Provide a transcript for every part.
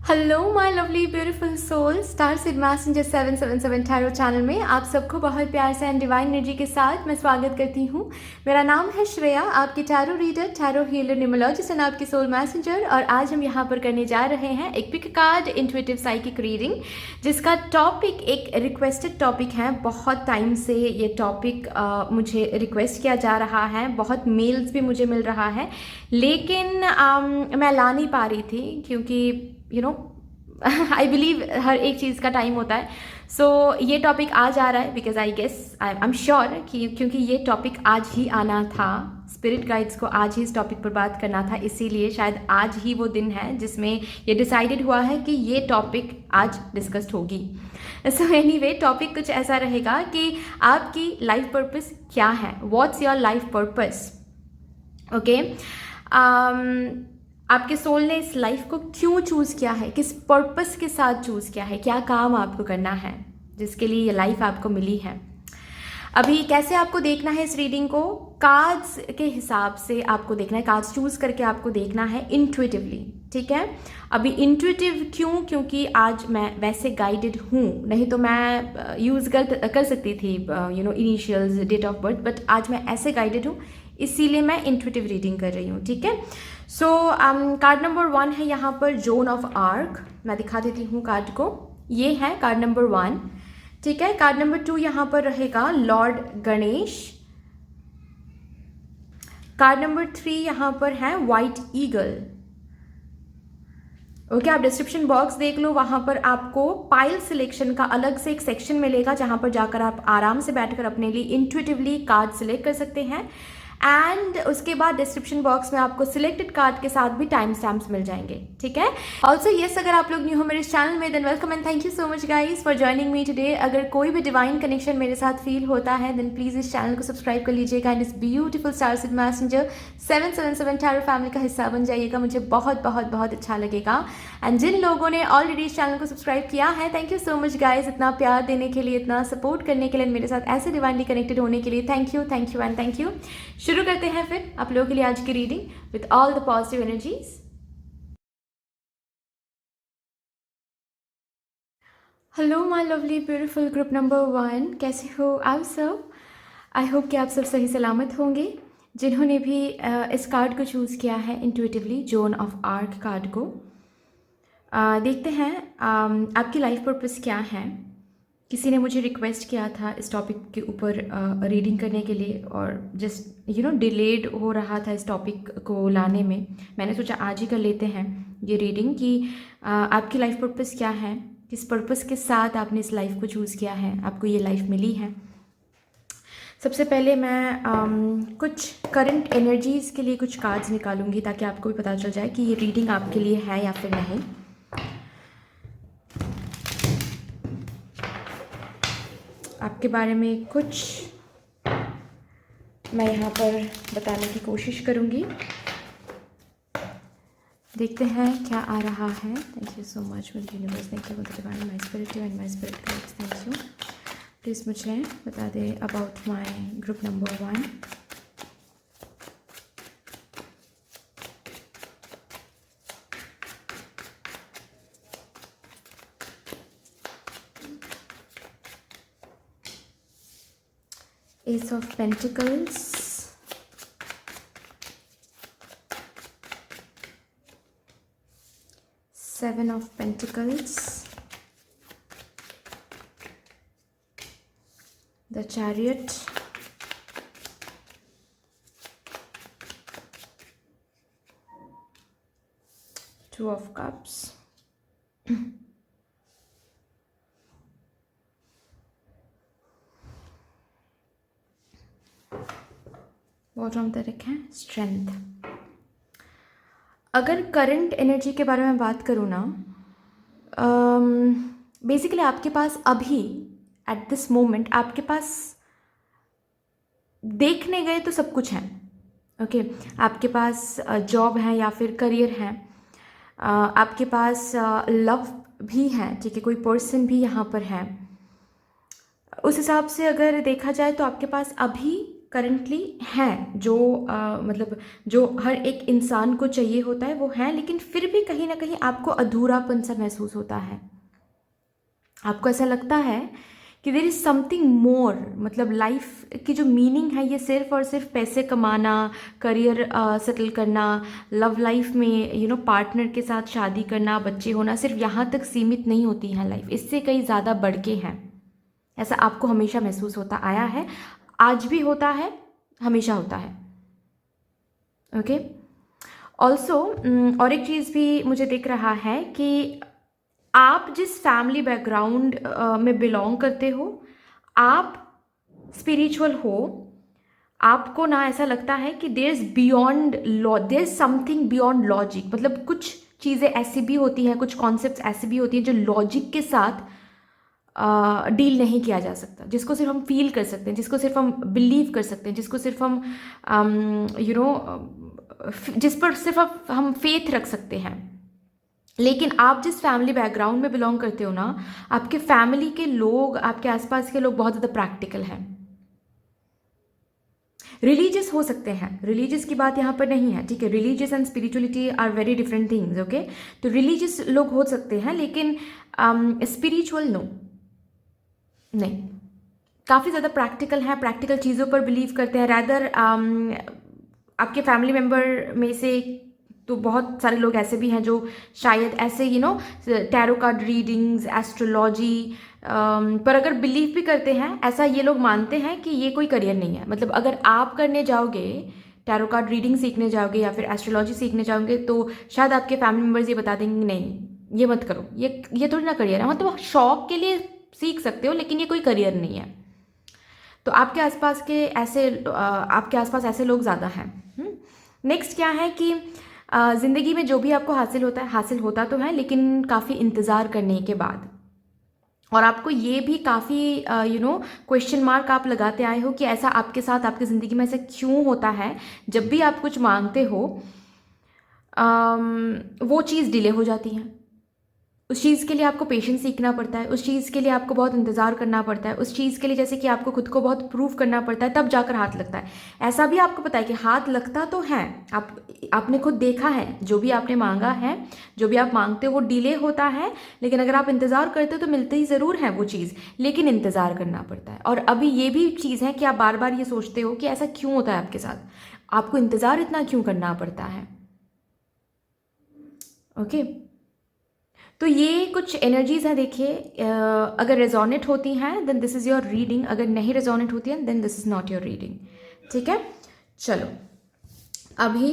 Hello my lovely beautiful soul star seed messenger 777 tarot channel में आप सबको बहुत प्यार से एंड डिवाइन एनर्जी के साथ मैं स्वागत करती हूँ। मेरा नाम है श्रेया, आपकी tarot reader, tarot healer, numerologist and आपकी सोल मैसेंजर। और आज हम यहाँ पर करने जा रहे हैं एक pick card intuitive psychic reading, जिसका टॉपिक एक रिक्वेस्टेड टॉपिक है। बहुत टाइम से ये टॉपिक मुझे रिक्वेस्ट किया जा रहा है, बहुत मेल्स भी मुझे मिल रहा है, लेकिन मैं ला नहीं पा रही थी क्योंकि आई बिलीव हर एक चीज़ का टाइम होता है। सो ये टॉपिक आज आ रहा है because I guess I am sure कि क्योंकि ये टॉपिक आज ही आना था, स्पिरिट गाइड्स को आज ही इस टॉपिक पर बात करना था, इसीलिए शायद आज ही वो दिन है जिसमें ये डिसाइडेड हुआ है कि ये टॉपिक आज डिस्कस्ड होगी। सो एनीवे, टॉपिक कुछ ऐसा रहेगा कि आपकी लाइफ पर्पस क्या है, what's your life purpose. Okay, आपके सोल ने इस लाइफ को क्यों चूज़ किया है, किस पर्पस के साथ चूज़ किया है, क्या काम आपको करना है जिसके लिए ये लाइफ आपको मिली है। अभी कैसे आपको देखना है इस रीडिंग को, कार्ड्स के हिसाब से आपको देखना है, कार्ड्स चूज़ करके आपको देखना है इंट्यूटिवली, ठीक है। अभी इंट्यूटिव क्यों, क्योंकि आज मैं वैसे गाइडेड हूँ, नहीं तो मैं यूज़ कर सकती थी initials, date of birth, but आज मैं ऐसे गाइडेड हूँ, इसीलिए मैं इंट्यूटिव रीडिंग कर रही हूँ, ठीक है। सो कार्ड नंबर 1 है यहाँ पर जोन ऑफ आर्क। मैं दिखा देती हूँ कार्ड को, ये है कार्ड नंबर 1, ठीक है। कार्ड नंबर 2 यहाँ पर रहेगा लॉर्ड गणेश। कार्ड नंबर 3 यहाँ पर है वाइट ईगल। ओके, आप डिस्क्रिप्शन बॉक्स देख लो, वहाँ पर आपको पाइल सिलेक्शन का अलग से एक सेक्शन मिलेगा जहाँ पर जाकर आप आराम से बैठकर अपने लिए इंट्यूटिवली कार्ड सिलेक्ट कर सकते हैं। एंड उसके बाद डिस्क्रिप्शन बॉक्स में आपको सिलेक्टेड कार्ड के साथ भी टाइम स्टैम्प्स मिल जाएंगे, ठीक है। ऑल्सो येस, अगर आप लोग न्यू हो मेरे इस चैनल में, than welcome and thank you so much guys for joining me today. अगर कोई भी डिवाइन कनेक्शन मेरे साथ फील होता है देन प्लीज़ इस चैनल को सब्सक्राइब कर लीजिएगा एंड इस beautiful star seed messenger 777 tarot family का हिस्सा बन जाइएगा, मुझे बहुत बहुत बहुत अच्छा लगेगा। एंड जिन लोगों ने ऑलरेडी इस चैनल को सब्सक्राइब किया है, thank you so much guys, इतना प्यार देने के लिए, इतना सपोर्ट करने के लिए, मेरे साथ ऐसे डिवाइनली कनेक्टेड होने के लिए thank you and thank you. शुरू करते हैं फिर आप लोगों के लिए आज की reading with all the positive energies. Hello my lovely beautiful group number 1, कैसे हो आप सब। आई होप कि आप सब सही सलामत होंगे। जिन्होंने भी इस कार्ड को चूज़ किया है intuitively, zone of arc card को, देखते हैं आपकी लाइफ पर्पस क्या है। किसी ने मुझे रिक्वेस्ट किया था इस टॉपिक के ऊपर रीडिंग करने के लिए, और जस्ट डिलेड हो रहा था इस टॉपिक को लाने में। मैंने सोचा आज ही कर लेते हैं ये रीडिंग कि आपकी लाइफ पर्पस क्या है, किस पर्पस के साथ आपने इस लाइफ को चूज़ किया है, आपको ये लाइफ मिली है। सबसे पहले मैं कुछ करंट एनर्जीज़ के लिए कुछ कार्ड्स निकालूंगी ताकि आपको भी पता चल जाए कि ये रीडिंग आपके लिए है या फिर नहीं। आपके बारे में कुछ मैं यहाँ पर बताने की कोशिश करूँगी, देखते हैं क्या आ रहा है। Thank you so much for universe, thank you for the divine my spirit and my spirit guides, thank you. Please मुझे बता दें about my group number 1। Ace of Pentacles, Seven of Pentacles, the Chariot, Two of Cups, bottom तरफ है strength. अगर current energy के बारे में बात करूँ ना, बेसिकली आपके पास अभी एट दिस मोमेंट आपके पास देखने गए तो सब कुछ है। ओके, आपके पास जॉब है या फिर करियर है, आपके पास लव भी है, ठीक है, कोई पर्सन भी यहाँ पर है। उस हिसाब से अगर देखा जाए तो आपके पास अभी करंटली हैं, जो मतलब जो हर एक इंसान को चाहिए होता है वो हैं, लेकिन फिर भी कहीं ना कहीं आपको अधूरापन सा महसूस होता है। आपको ऐसा लगता है कि देर इज़ समथिंग मोर, मतलब लाइफ की जो मीनिंग है ये सिर्फ और सिर्फ पैसे कमाना, करियर सेटल करना, लव लाइफ में पार्टनर के साथ शादी करना, बच्चे होना, सिर्फ यहाँ तक सीमित नहीं होती है लाइफ, इससे कई ज़्यादा बढ़ के हैं। ऐसा आपको हमेशा महसूस होता आया है, आज भी होता है, हमेशा होता है। ओके, ऑल्सो और एक चीज़ भी मुझे दिख रहा है कि आप जिस फैमिली बैकग्राउंड में बिलोंग करते हो, आप स्पिरिचुअल हो, आपको ना ऐसा लगता है कि there is beyond law, there is something beyond logic, मतलब कुछ चीज़ें ऐसी भी होती हैं, कुछ कॉन्सेप्ट्स ऐसी भी होती हैं जो लॉजिक के साथ डील नहीं किया जा सकता, जिसको सिर्फ हम फील कर सकते हैं, जिसको सिर्फ हम बिलीव कर सकते हैं, जिसको सिर्फ हम जिस पर सिर्फ हम फेथ रख सकते हैं। लेकिन आप जिस फैमिली बैकग्राउंड में बिलोंग करते हो ना, आपके फैमिली के लोग, आपके आसपास के लोग बहुत ज़्यादा प्रैक्टिकल हैं, रिलीजियस हो सकते हैं, रिलीजियस की बात यहाँ पर नहीं है, ठीक है, religious and spirituality are very different things. Okay, तो रिलीजियस लोग हो सकते हैं, लेकिन स्पिरिचुअल नो, नहीं, काफ़ी ज़्यादा प्रैक्टिकल हैं, प्रैक्टिकल चीज़ों पर बिलीव करते हैं। रैदर आपके फैमिली मेम्बर में से तो बहुत सारे लोग ऐसे भी हैं जो शायद ऐसे टैरो कार्ड रीडिंग्स, एस्ट्रोलॉजी पर अगर बिलीव भी करते हैं, ऐसा ये लोग मानते हैं कि ये कोई करियर नहीं है। मतलब अगर आप करने जाओगे, टैरो कार्ड रीडिंग सीखने जाओगे या फिर एस्ट्रोलॉजी सीखने जाओगे, तो शायद आपके फैमिली मेम्बर्स ये बता देंगे नहीं ये मत करो, ये थोड़ी ना करियर है, मतलब शौक के लिए सीख सकते हो लेकिन ये कोई करियर नहीं है। तो आपके आसपास ऐसे लोग ज़्यादा हैं। नेक्स्ट क्या है कि ज़िंदगी में जो भी आपको हासिल होता तो है, लेकिन काफ़ी इंतज़ार करने के बाद, और आपको ये भी काफ़ी क्वेश्चन मार्क आप लगाते आए हो कि ऐसा आपके साथ, आपकी ज़िंदगी में ऐसा क्यों होता है, जब भी आप कुछ मांगते हो वो चीज़ डिले हो जाती है। उस चीज़ के लिए आपको पेशेंस सीखना पड़ता है, उस चीज़ के लिए आपको बहुत इंतज़ार करना पड़ता है, उस चीज़ के लिए जैसे कि आपको खुद को बहुत प्रूव करना पड़ता है, तब जाकर हाथ लगता है। ऐसा भी आपको पता है कि हाथ लगता तो है, आपने खुद देखा है, जो भी आपने मांगा है, जो भी आप मांगते हो वो डिले होता है, लेकिन अगर आप इंतज़ार करते हो तो मिलते ही ज़रूर है वो चीज़, लेकिन इंतज़ार करना पड़ता है। और अभी ये भी चीज़ है कि आप बार बार ये सोचते हो कि ऐसा क्यों होता है आपके साथ, आपको इंतज़ार इतना क्यों करना पड़ता है। ओके, तो ये कुछ एनर्जीज हैं, देखिए, अगर रेजोनेट होती हैं then this is your reading, अगर नहीं रेजोनेट होती हैं then this is not your reading. ठीक है, चलो अभी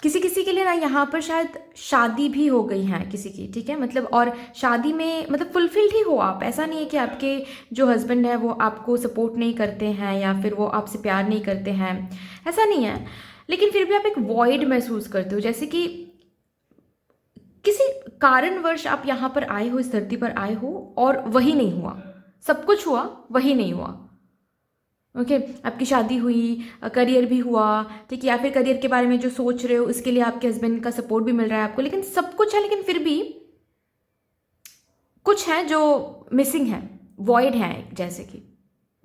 किसी किसी के लिए ना यहाँ पर शायद शादी भी हो गई है किसी की, ठीक है, मतलब और शादी में मतलब फुलफिल्ड ही हो आप, ऐसा नहीं है कि आपके जो हस्बैंड है वो आपको सपोर्ट नहीं करते हैं या फिर वो आपसे प्यार नहीं करते हैं, ऐसा नहीं है, लेकिन फिर भी आप एक वॉइड महसूस करते हो, जैसे कि किसी कारणवश आप यहाँ पर आए हो, इस धरती पर आए हो और वही नहीं हुआ, सब कुछ हुआ वही नहीं हुआ। ओके, आपकी शादी हुई, करियर भी हुआ, ठीक है, या फिर करियर के बारे में जो सोच रहे हो उसके लिए आपके हस्बैंड का सपोर्ट भी मिल रहा है आपको, लेकिन सब कुछ है, लेकिन फिर भी कुछ है जो मिसिंग है, वॉइड है, जैसे कि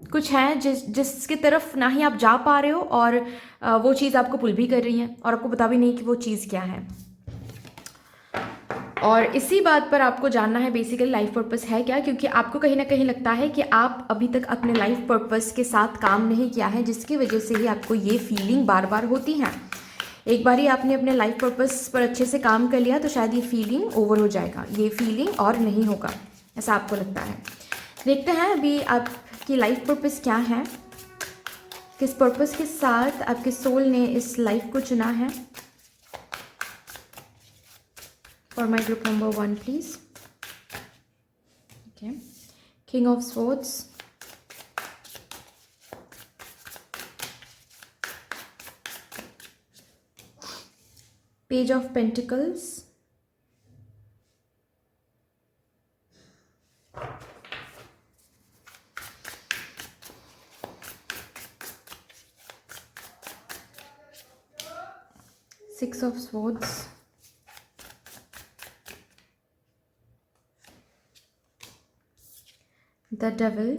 कुछ है जिसकी तरफ ना ही आप जा पा रहे हो और वो चीज़ आपको पुल भी कर रही है और आपको पता भी नहीं कि वो चीज़ क्या है। और इसी बात पर आपको जानना है बेसिकली लाइफ पर्पस है क्या, क्योंकि आपको कहीं ना कहीं लगता है कि आप अभी तक अपने लाइफ पर्पस के साथ काम नहीं किया है, जिसकी वजह से ही आपको ये फीलिंग बार बार होती है। एक बार ही आपने अपने लाइफ पर्पस पर अच्छे से काम कर लिया तो शायद ये फीलिंग ओवर हो जाएगा, ये फीलिंग और नहीं होगा, ऐसा आपको लगता है। देखते हैं अभी आपकी लाइफ पर्पस क्या है, किस पर्पस के साथ आपके सोल ने इस लाइफ को चुना है। For my group number 1, please. Okay. King of Swords. Page of Pentacles. Six of Swords. The Devil.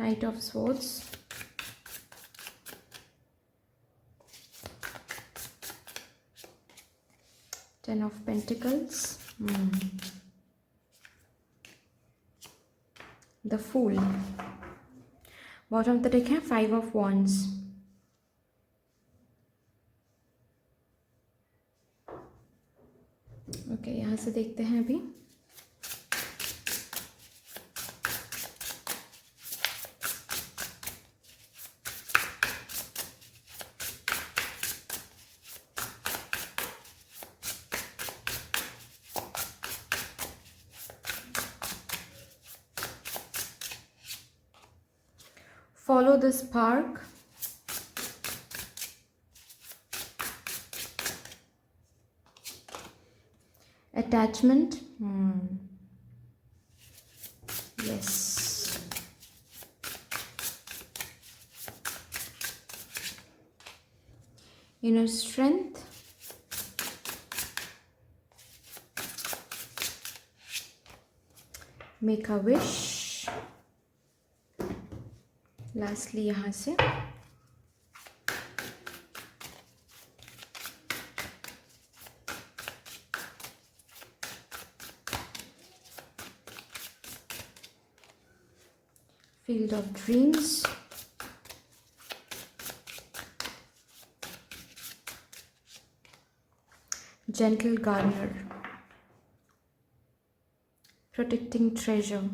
Knight of Swords, Ten of Pentacles, The Fool. Bottom of the deck है Five of Wands. Okay, यहाँ से देखते हैं अभी. Follow the spark. Attachment. Yes. Inner strength. Make a wish. Lastly यहाँ से field of dreams, gentle gardener, protecting treasure.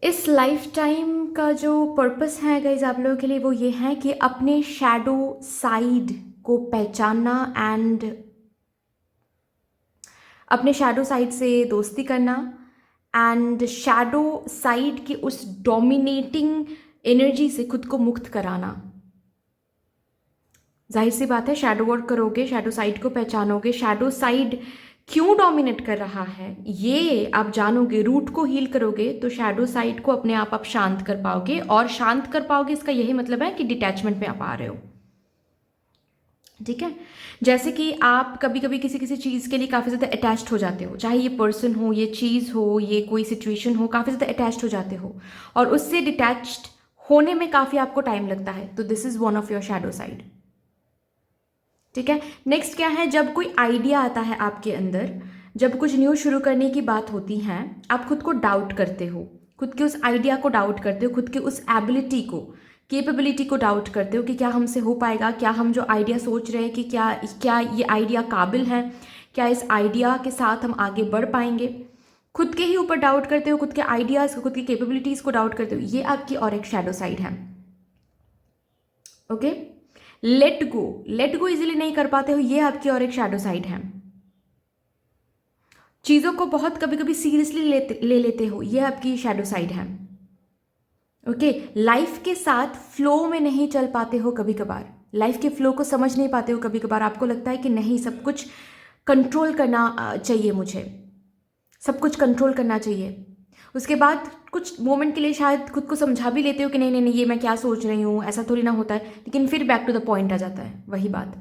इस lifetime का जो पर्पस है गाइज आप लोगों के लिए वो ये है कि अपने शैडो साइड को पहचानना एंड अपने शैडो साइड से दोस्ती करना एंड शैडो साइड की उस डोमिनेटिंग एनर्जी से खुद को मुक्त कराना. जाहिर सी बात है, शैडो वर्क करोगे, शैडो साइड को पहचानोगे, शैडो साइड क्यों डोमिनेट कर रहा है ये आप जानोगे, रूट को हील करोगे तो शैडो साइड को अपने आप शांत कर पाओगे. और शांत कर पाओगे इसका यही मतलब है कि डिटैचमेंट में आप आ रहे हो. ठीक है, जैसे कि आप कभी कभी किसी किसी चीज़ के लिए काफ़ी ज़्यादा अटैच्ड हो जाते हो, चाहे ये पर्सन हो, ये चीज़ हो, ये कोई सिचुएशन हो, काफ़ी ज़्यादा अटैच्ड हो जाते हो और उससे डिटैच्ड होने में काफ़ी आपको टाइम लगता है. तो this is one of your shadow side. ठीक है, नेक्स्ट क्या है, जब कोई आइडिया आता है आपके अंदर, जब कुछ न्यू शुरू करने की बात होती है, आप खुद को डाउट करते हो, खुद के उस आइडिया को डाउट करते हो, खुद के उस एबिलिटी को, कैपेबिलिटी को डाउट करते हो कि क्या हमसे हो पाएगा, क्या हम जो आइडिया सोच रहे हैं कि क्या ये आइडिया काबिल है, क्या इस आइडिया के साथ हम आगे बढ़ पाएंगे. खुद के ही ऊपर डाउट करते हो, खुद के आइडियाज़ को, खुद की कैपेबिलिटीज़ को डाउट करते हो. ये आपकी और एक शैडो साइड है. ओके, लेट गो इजीली नहीं कर पाते हो, ये आपकी और एक शैडो साइड है. चीज़ों को बहुत कभी कभी सीरियसली ले लेते हो, ये आपकी शैडो साइड है. ओके, लाइफ के साथ फ्लो में नहीं चल पाते हो, कभी कभार लाइफ के फ्लो को समझ नहीं पाते हो, कभी कभार आपको लगता है कि नहीं सब कुछ कंट्रोल करना चाहिए, मुझे सब कुछ कंट्रोल करना चाहिए. उसके बाद कुछ मोमेंट के लिए शायद खुद को समझा भी लेते हो कि नहीं नहीं नहीं ये मैं क्या सोच रही हूँ, ऐसा थोड़ी ना होता है, लेकिन फिर बैक टू द पॉइंट आ जाता है वही बात.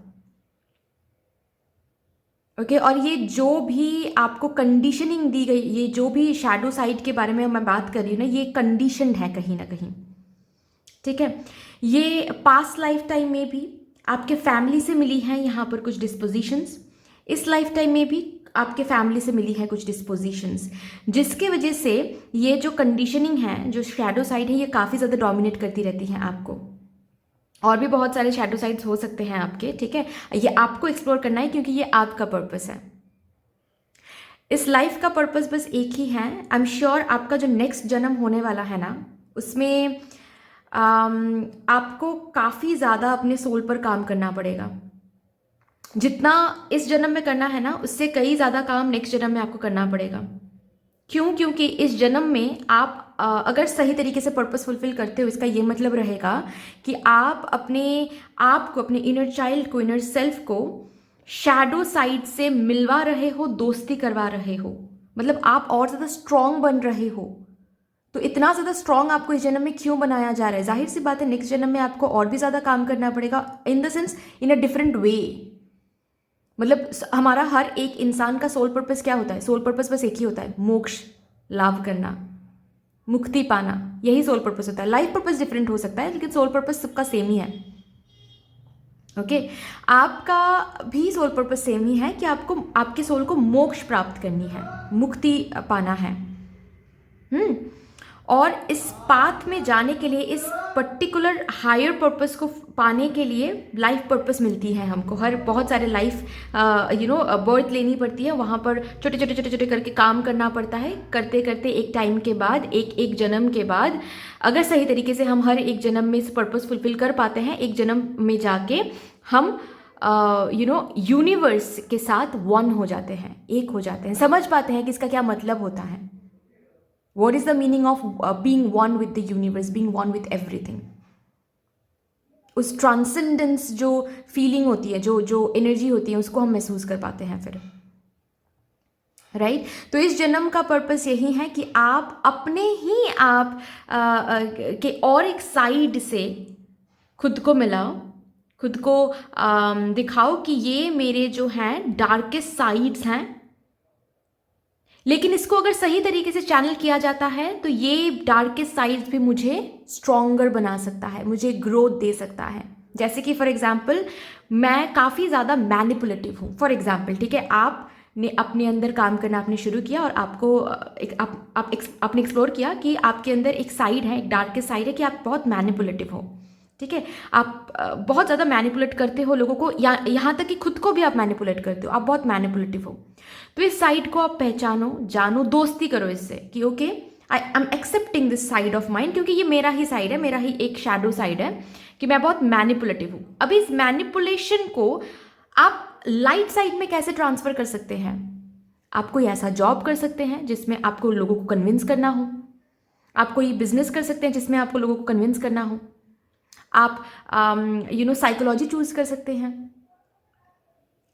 ओके, और ये जो भी आपको कंडीशनिंग दी गई, ये जो भी शैडो साइड के बारे में मैं बात कर रही हूँ ना, ये कंडीशनड है कहीं ना कहीं. ठीक है, ये पास्ट लाइफ टाइम में भी आपके फैमिली से मिली है यहाँ पर कुछ डिस्पोजिशंस, इस लाइफ टाइम में भी आपके फैमिली से मिली है कुछ डिस्पोजिशंस, जिसके वजह से ये जो कंडीशनिंग है, जो शैडो साइड है, ये काफ़ी ज़्यादा डोमिनेट करती रहती हैं आपको. और भी बहुत सारे शैडो साइड्स हो सकते हैं आपके. ठीक है, ये आपको एक्सप्लोर करना है क्योंकि ये आपका पर्पस है. इस लाइफ का पर्पस बस एक ही है. आई एम श्योर आपका जो नेक्स्ट जन्म होने वाला है ना, उसमें आपको काफ़ी ज़्यादा अपने सोल पर काम करना पड़ेगा. जितना इस जन्म में करना है ना, उससे कई ज़्यादा काम नेक्स्ट जन्म में आपको करना पड़ेगा. क्यों? क्योंकि इस जन्म में आप अगर सही तरीके से पर्पस फुलफिल करते हो, इसका ये मतलब रहेगा कि आप अपने आप को, अपने इनर चाइल्ड को, इनर सेल्फ को शैडो साइड से मिलवा रहे हो, दोस्ती करवा रहे हो. मतलब आप और ज़्यादा स्ट्रॉन्ग बन रहे हो. तो इतना ज़्यादा स्ट्रॉन्ग आपको इस जन्म में क्यों बनाया जा रहा है? जाहिर सी बात है नेक्स्ट जन्म में आपको और भी ज़्यादा काम करना पड़ेगा, in the sense in a different way. मतलब हमारा हर एक इंसान का सोल पर्पस क्या होता है? सोल पर्पस बस एक ही होता है, मोक्ष लाभ करना, मुक्ति पाना, यही सोल पर्पस होता है। लाइफ पर्पस डिफरेंट हो सकता है, लेकिन सोल पर्पस सबका सेम ही है। ओके आपका भी सोल पर्पस सेम ही है कि आपको आपके सोल को मोक्ष प्राप्त करनी है, मुक्ति पाना है। और इस पाथ में जाने के लिए, इस पर्टिकुलर हायर पर्पस को पाने के लिए लाइफ पर्पस मिलती है हमको। हर बहुत सारे लाइफ बर्थ लेनी पड़ती है, वहाँ पर छोटे छोटे छोटे छोटे करके काम करना पड़ता है। करते करते एक टाइम के बाद, एक जन्म के बाद, अगर सही तरीके से हम हर एक जन्म में इस पर्पस फुलफिल कर पाते हैं, एक जन्म में जाके हम यूनिवर्स के साथ वन हो जाते हैं, एक हो जाते हैं, समझ पाते हैं कि इसका क्या मतलब होता है। What is the meaning of being one with the universe, being one with everything? उस ट्रांसेंडेंस जो फीलिंग होती है, जो एनर्जी होती है, उसको हम महसूस कर पाते हैं फिर, राइट? तो इस जन्म का पर्पस यही है कि आप अपने ही आप के और एक साइड से खुद को मिलाओ, खुद को दिखाओ कि ये मेरे जो हैं डार्केस्ट साइड्स हैं, लेकिन इसको अगर सही तरीके से चैनल किया जाता है तो ये डार्केस्ट साइड्स भी मुझे स्ट्रॉन्गर बना सकता है, मुझे ग्रोथ दे सकता है। जैसे कि फॉर एग्जांपल मैं काफ़ी ज़्यादा मैनिपुलेटिव हूँ, फॉर एग्जांपल, ठीक है। आपने अपने अंदर काम करना आपने शुरू किया और आपको आपने एक्सप्लोर किया कि आपके अंदर एक साइड है, एक डार्केस्ट साइड है कि आप बहुत मैनिपुलेटिव हो, ठीक है। आप बहुत ज़्यादा मैनिपुलेट करते हो लोगों को, या यहाँ तक कि खुद को भी आप मैनिपुलेट करते हो, आप बहुत मैनिपुलेटिव हो। तो इस साइड को आप पहचानो, जानो, दोस्ती करो इससे कि okay I am accepting this side of mind, क्योंकि ये मेरा ही साइड है, मेरा ही एक शैडो साइड है कि मैं बहुत मैनिपुलेटिव हूँ। अब इस मैनिपुलेशन को आप लाइट साइड में कैसे ट्रांसफर कर सकते हैं? आप कोई ऐसा जॉब कर सकते हैं जिसमें आपको लोगों को कन्विंस करना हो, आप कोई बिजनेस कर सकते हैं जिसमें आपको लोगों को कन्विंस करना हो, आप साइकोलॉजी चूज कर सकते हैं,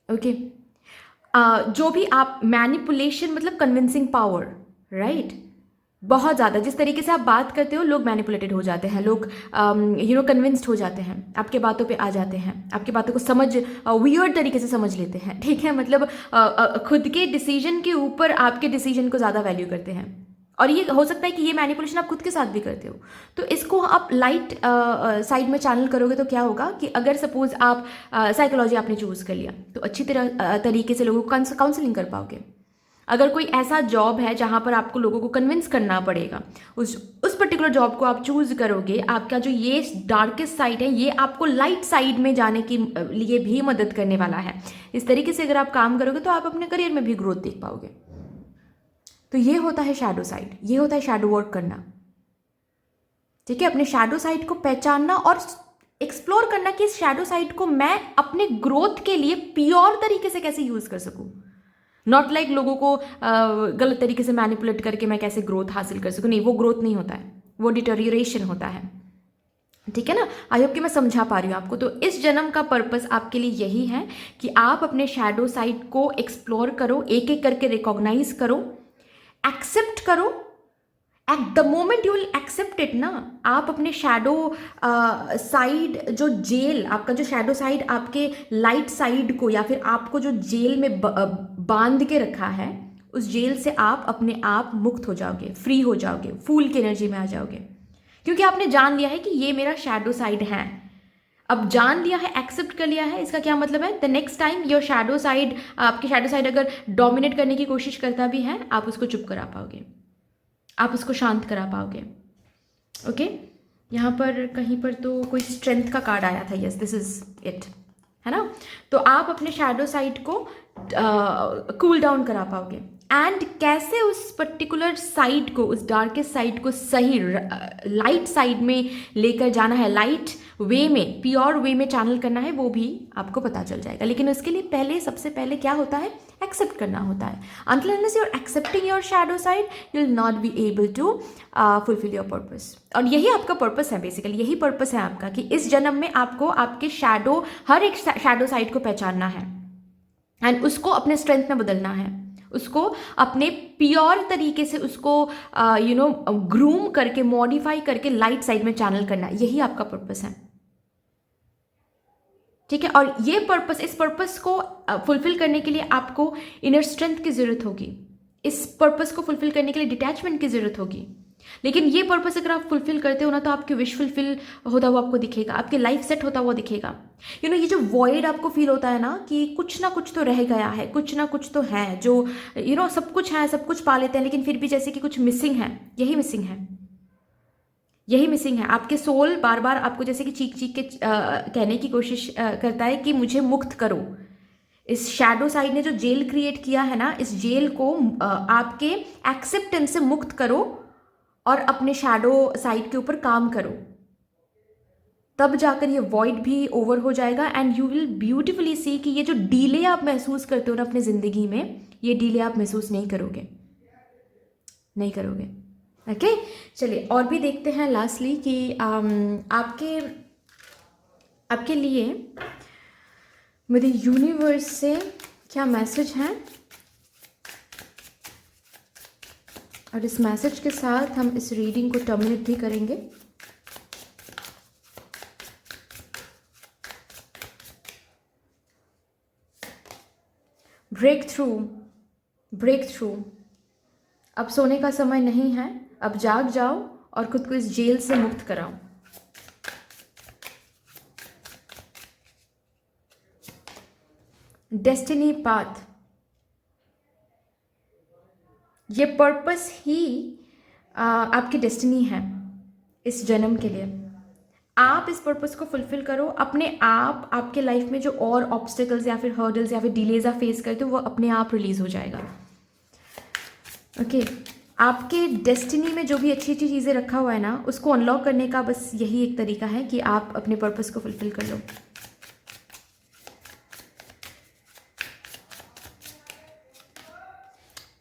ओके। जो भी आप मैनिपुलेशन मतलब कन्विंसिंग पावर, राइट? बहुत ज़्यादा जिस तरीके से आप बात करते हो, लोग मैनिपुलेटेड हो जाते हैं, लोग कन्विंस्ड हो जाते हैं, आपके बातों पे आ जाते हैं, आपकी बातों को समझ वियर्ड तरीके से समझ लेते हैं, ठीक है। मतलब खुद के डिसीजन के ऊपर आपके डिसीजन को ज़्यादा वैल्यू करते हैं। और ये हो सकता है कि ये मैनिपुलेशन आप खुद के साथ भी करते हो। तो इसको आप लाइट साइड में चैनल करोगे तो क्या होगा कि अगर सपोज आप साइकोलॉजी आपने चूज़ कर लिया तो अच्छी तरीके से लोगों को काउंसलिंग कर पाओगे। अगर कोई ऐसा जॉब है जहाँ पर आपको लोगों को कन्विंस करना पड़ेगा, उस पर्टिकुलर जॉब को आप चूज़ करोगे, आपका जो ये डार्केस्ट साइड है ये आपको लाइट साइड में जाने के लिए भी मदद करने वाला है। इस तरीके से अगर आप काम करोगे तो आप अपने करियर में भी ग्रोथ देख पाओगे। तो ये होता है शैडो साइड, ये होता है शैडो वर्क करना, ठीक है। अपने शैडो साइड को पहचानना और एक्सप्लोर करना कि इस शैडो साइड को मैं अपने ग्रोथ के लिए प्योर तरीके से कैसे यूज कर सकूं। नॉट लाइक लोगों को गलत तरीके से मैनिपुलेट करके मैं कैसे ग्रोथ हासिल कर सकूं, नहीं, वो ग्रोथ नहीं होता है, वो डिटोरिएशन होता है, ठीक है ना। आई होप कि मैं समझा पा रही हूँ आपको। तो इस जन्म का पर्पस आपके लिए यही है कि आप अपने शैडो साइड को एक्सप्लोर करो, एक एक करके रिकॉग्नाइज करो, एक्सेप्ट करो। At the moment you will accept it ना, आप अपने शैडो साइड जो जेल, आपका जो शैडो साइड आपके लाइट साइड को या फिर आपको जो जेल में बांध के रखा है, उस जेल से आप अपने आप मुक्त हो जाओगे, फ्री हो जाओगे, फूल की एनर्जी में आ जाओगे, क्योंकि आपने जान लिया है कि ये मेरा शैडो साइड है। अब जान लिया है, एक्सेप्ट कर लिया है, इसका क्या मतलब है? The next time your shadow side, आपकी शैडो साइड अगर डोमिनेट करने की कोशिश करता भी है, आप उसको चुप करा पाओगे, आप उसको शांत करा पाओगे, ओके। यहाँ पर कहीं पर तो कोई स्ट्रेंथ का कार्ड आया था, यस दिस इज इट, है ना। तो आप अपने शैडो साइड को कूल डाउन करा पाओगे। एंड कैसे उस पर्टिकुलर साइड को, उस डार्केस्ट साइड को सही लाइट साइड में लेकर जाना है, लाइट वे में, प्योर वे में चैनल करना है, वो भी आपको पता चल जाएगा। लेकिन उसके लिए पहले, सबसे पहले क्या होता है? एक्सेप्ट करना होता है। Until unless you're accepting your shadow side, you'll not be able to fulfill your purpose। और यही आपका पर्पस है, बेसिकली यही पर्पस है आपका कि इस जन्म में आपको आपके शैडो, हर एक शैडो साइड को पहचानना है एंड उसको अपने स्ट्रेंथ में बदलना है, उसको अपने प्योर तरीके से उसको ग्रूम करके, मॉडिफाई करके लाइट साइड में चैनल करना है। यही आपका पर्पस है, ठीक है। और ये पर्पस, इस पर्पस को फुलफिल करने के लिए आपको इनर स्ट्रेंथ की ज़रूरत होगी। इस पर्पस को फुलफिल करने के लिए डिटैचमेंट की ज़रूरत होगी। लेकिन ये पर्पस अगर आप फुलफिल करते हो ना, तो आपकी विश फुलफिल होता हुआ आपको दिखेगा, आपकी लाइफ सेट होता हुआ दिखेगा। ये जो वॉइड आपको फील होता है ना, कि कुछ ना कुछ तो रह गया है, कुछ ना कुछ तो है जो सब कुछ है, सब कुछ पा लेते हैं, लेकिन फिर भी जैसे कि कुछ मिसिंग है। यही मिसिंग है, यही मिसिंग है। आपके सोल बार बार आपको जैसे कि चीख चीख के कहने की कोशिश करता है कि मुझे मुक्त करो। इस शैडो साइड ने जो जेल क्रिएट किया है ना, इस जेल को आपके एक्सेप्टेंस से मुक्त करो और अपने शैडो साइड के ऊपर काम करो। तब जाकर ये वॉइड भी ओवर हो जाएगा एंड यू विल ब्यूटिफुली सी कि ये जो डीले आप महसूस करते हो ना अपनी ज़िंदगी में, ये डीले आप महसूस नहीं करोगे, नहीं करोगे। ओके, चलिए और भी देखते हैं लास्टली कि आपके लिए मेरे यूनिवर्स से क्या मैसेज है। और इस मैसेज के साथ हम इस रीडिंग को टर्मिनेट भी करेंगे। Breakthrough, breakthrough. अब सोने का समय नहीं है, अब जाग जाओ और खुद को इस जेल से मुक्त कराओ। डेस्टिनी पाथ, ये पर्पस ही आपकी डेस्टिनी है इस जन्म के लिए। आप इस पर्पस को फुलफिल करो अपने आप। आपके लाइफ में जो और ऑब्स्टिकल्स या फिर हर्डल्स या फिर डिलेज आप फेस करते हो, वो अपने आप रिलीज हो जाएगा। ओके, आपके डेस्टिनी में जो भी अच्छी अच्छी चीज़ें रखा हुआ है ना, उसको अनलॉक करने का बस यही एक तरीका है कि आप अपने पर्पस को फुलफिल कर लो।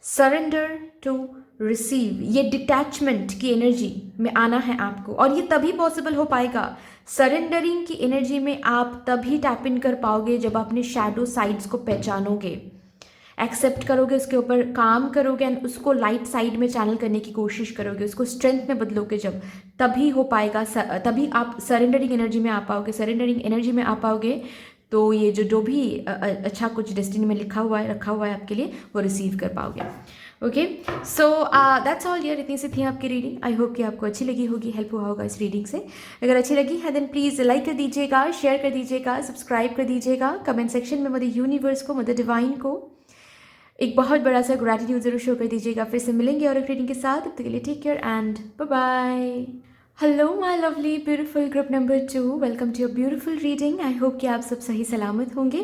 सरेंडर टू रिसीव, ये डिटैचमेंट की एनर्जी में आना है आपको, और ये तभी पॉसिबल हो पाएगा। सरेंडरिंग की एनर्जी में आप तभी टैप इन कर पाओगे जब अपने शैडो साइड्स को पहचानोगे, एक्सेप्ट करोगे, उसके ऊपर काम करोगे एंड उसको लाइट साइड में चैनल करने की कोशिश करोगे, उसको स्ट्रेंथ में बदलोगे। जब तभी हो पाएगा, तभी आप सरेंडरिंग एनर्जी में आ पाओगे। सरेंडरिंग एनर्जी में आ पाओगे तो ये जो भी अच्छा कुछ डेस्टिनी में लिखा हुआ है, रखा हुआ है आपके लिए, वो रिसीव कर पाओगे। ओके, सो दैट्स ऑल यार, इतनी सी थी आपकी रीडिंग। आई होप कि आपको अच्छी लगी होगी, हेल्प हुआ होगा इस रीडिंग से। अगर अच्छी लगी है देन प्लीज़ लाइक कर दीजिएगा, शेयर कर दीजिएगा, सब्सक्राइब कर दीजिएगा। कमेंट सेक्शन में मदर यूनिवर्स को, मदर डिवाइन को एक बहुत बड़ा सा ग्रैटिट्यूड जरूर शो कर दीजिएगा। फिर से मिलेंगे और एक रीडिंग के साथ, तब तक के लिए take care and bye bye. Hello my lovely beautiful group number 2, welcome to your beautiful reading. I hope कि आप सब सही सलामत होंगे।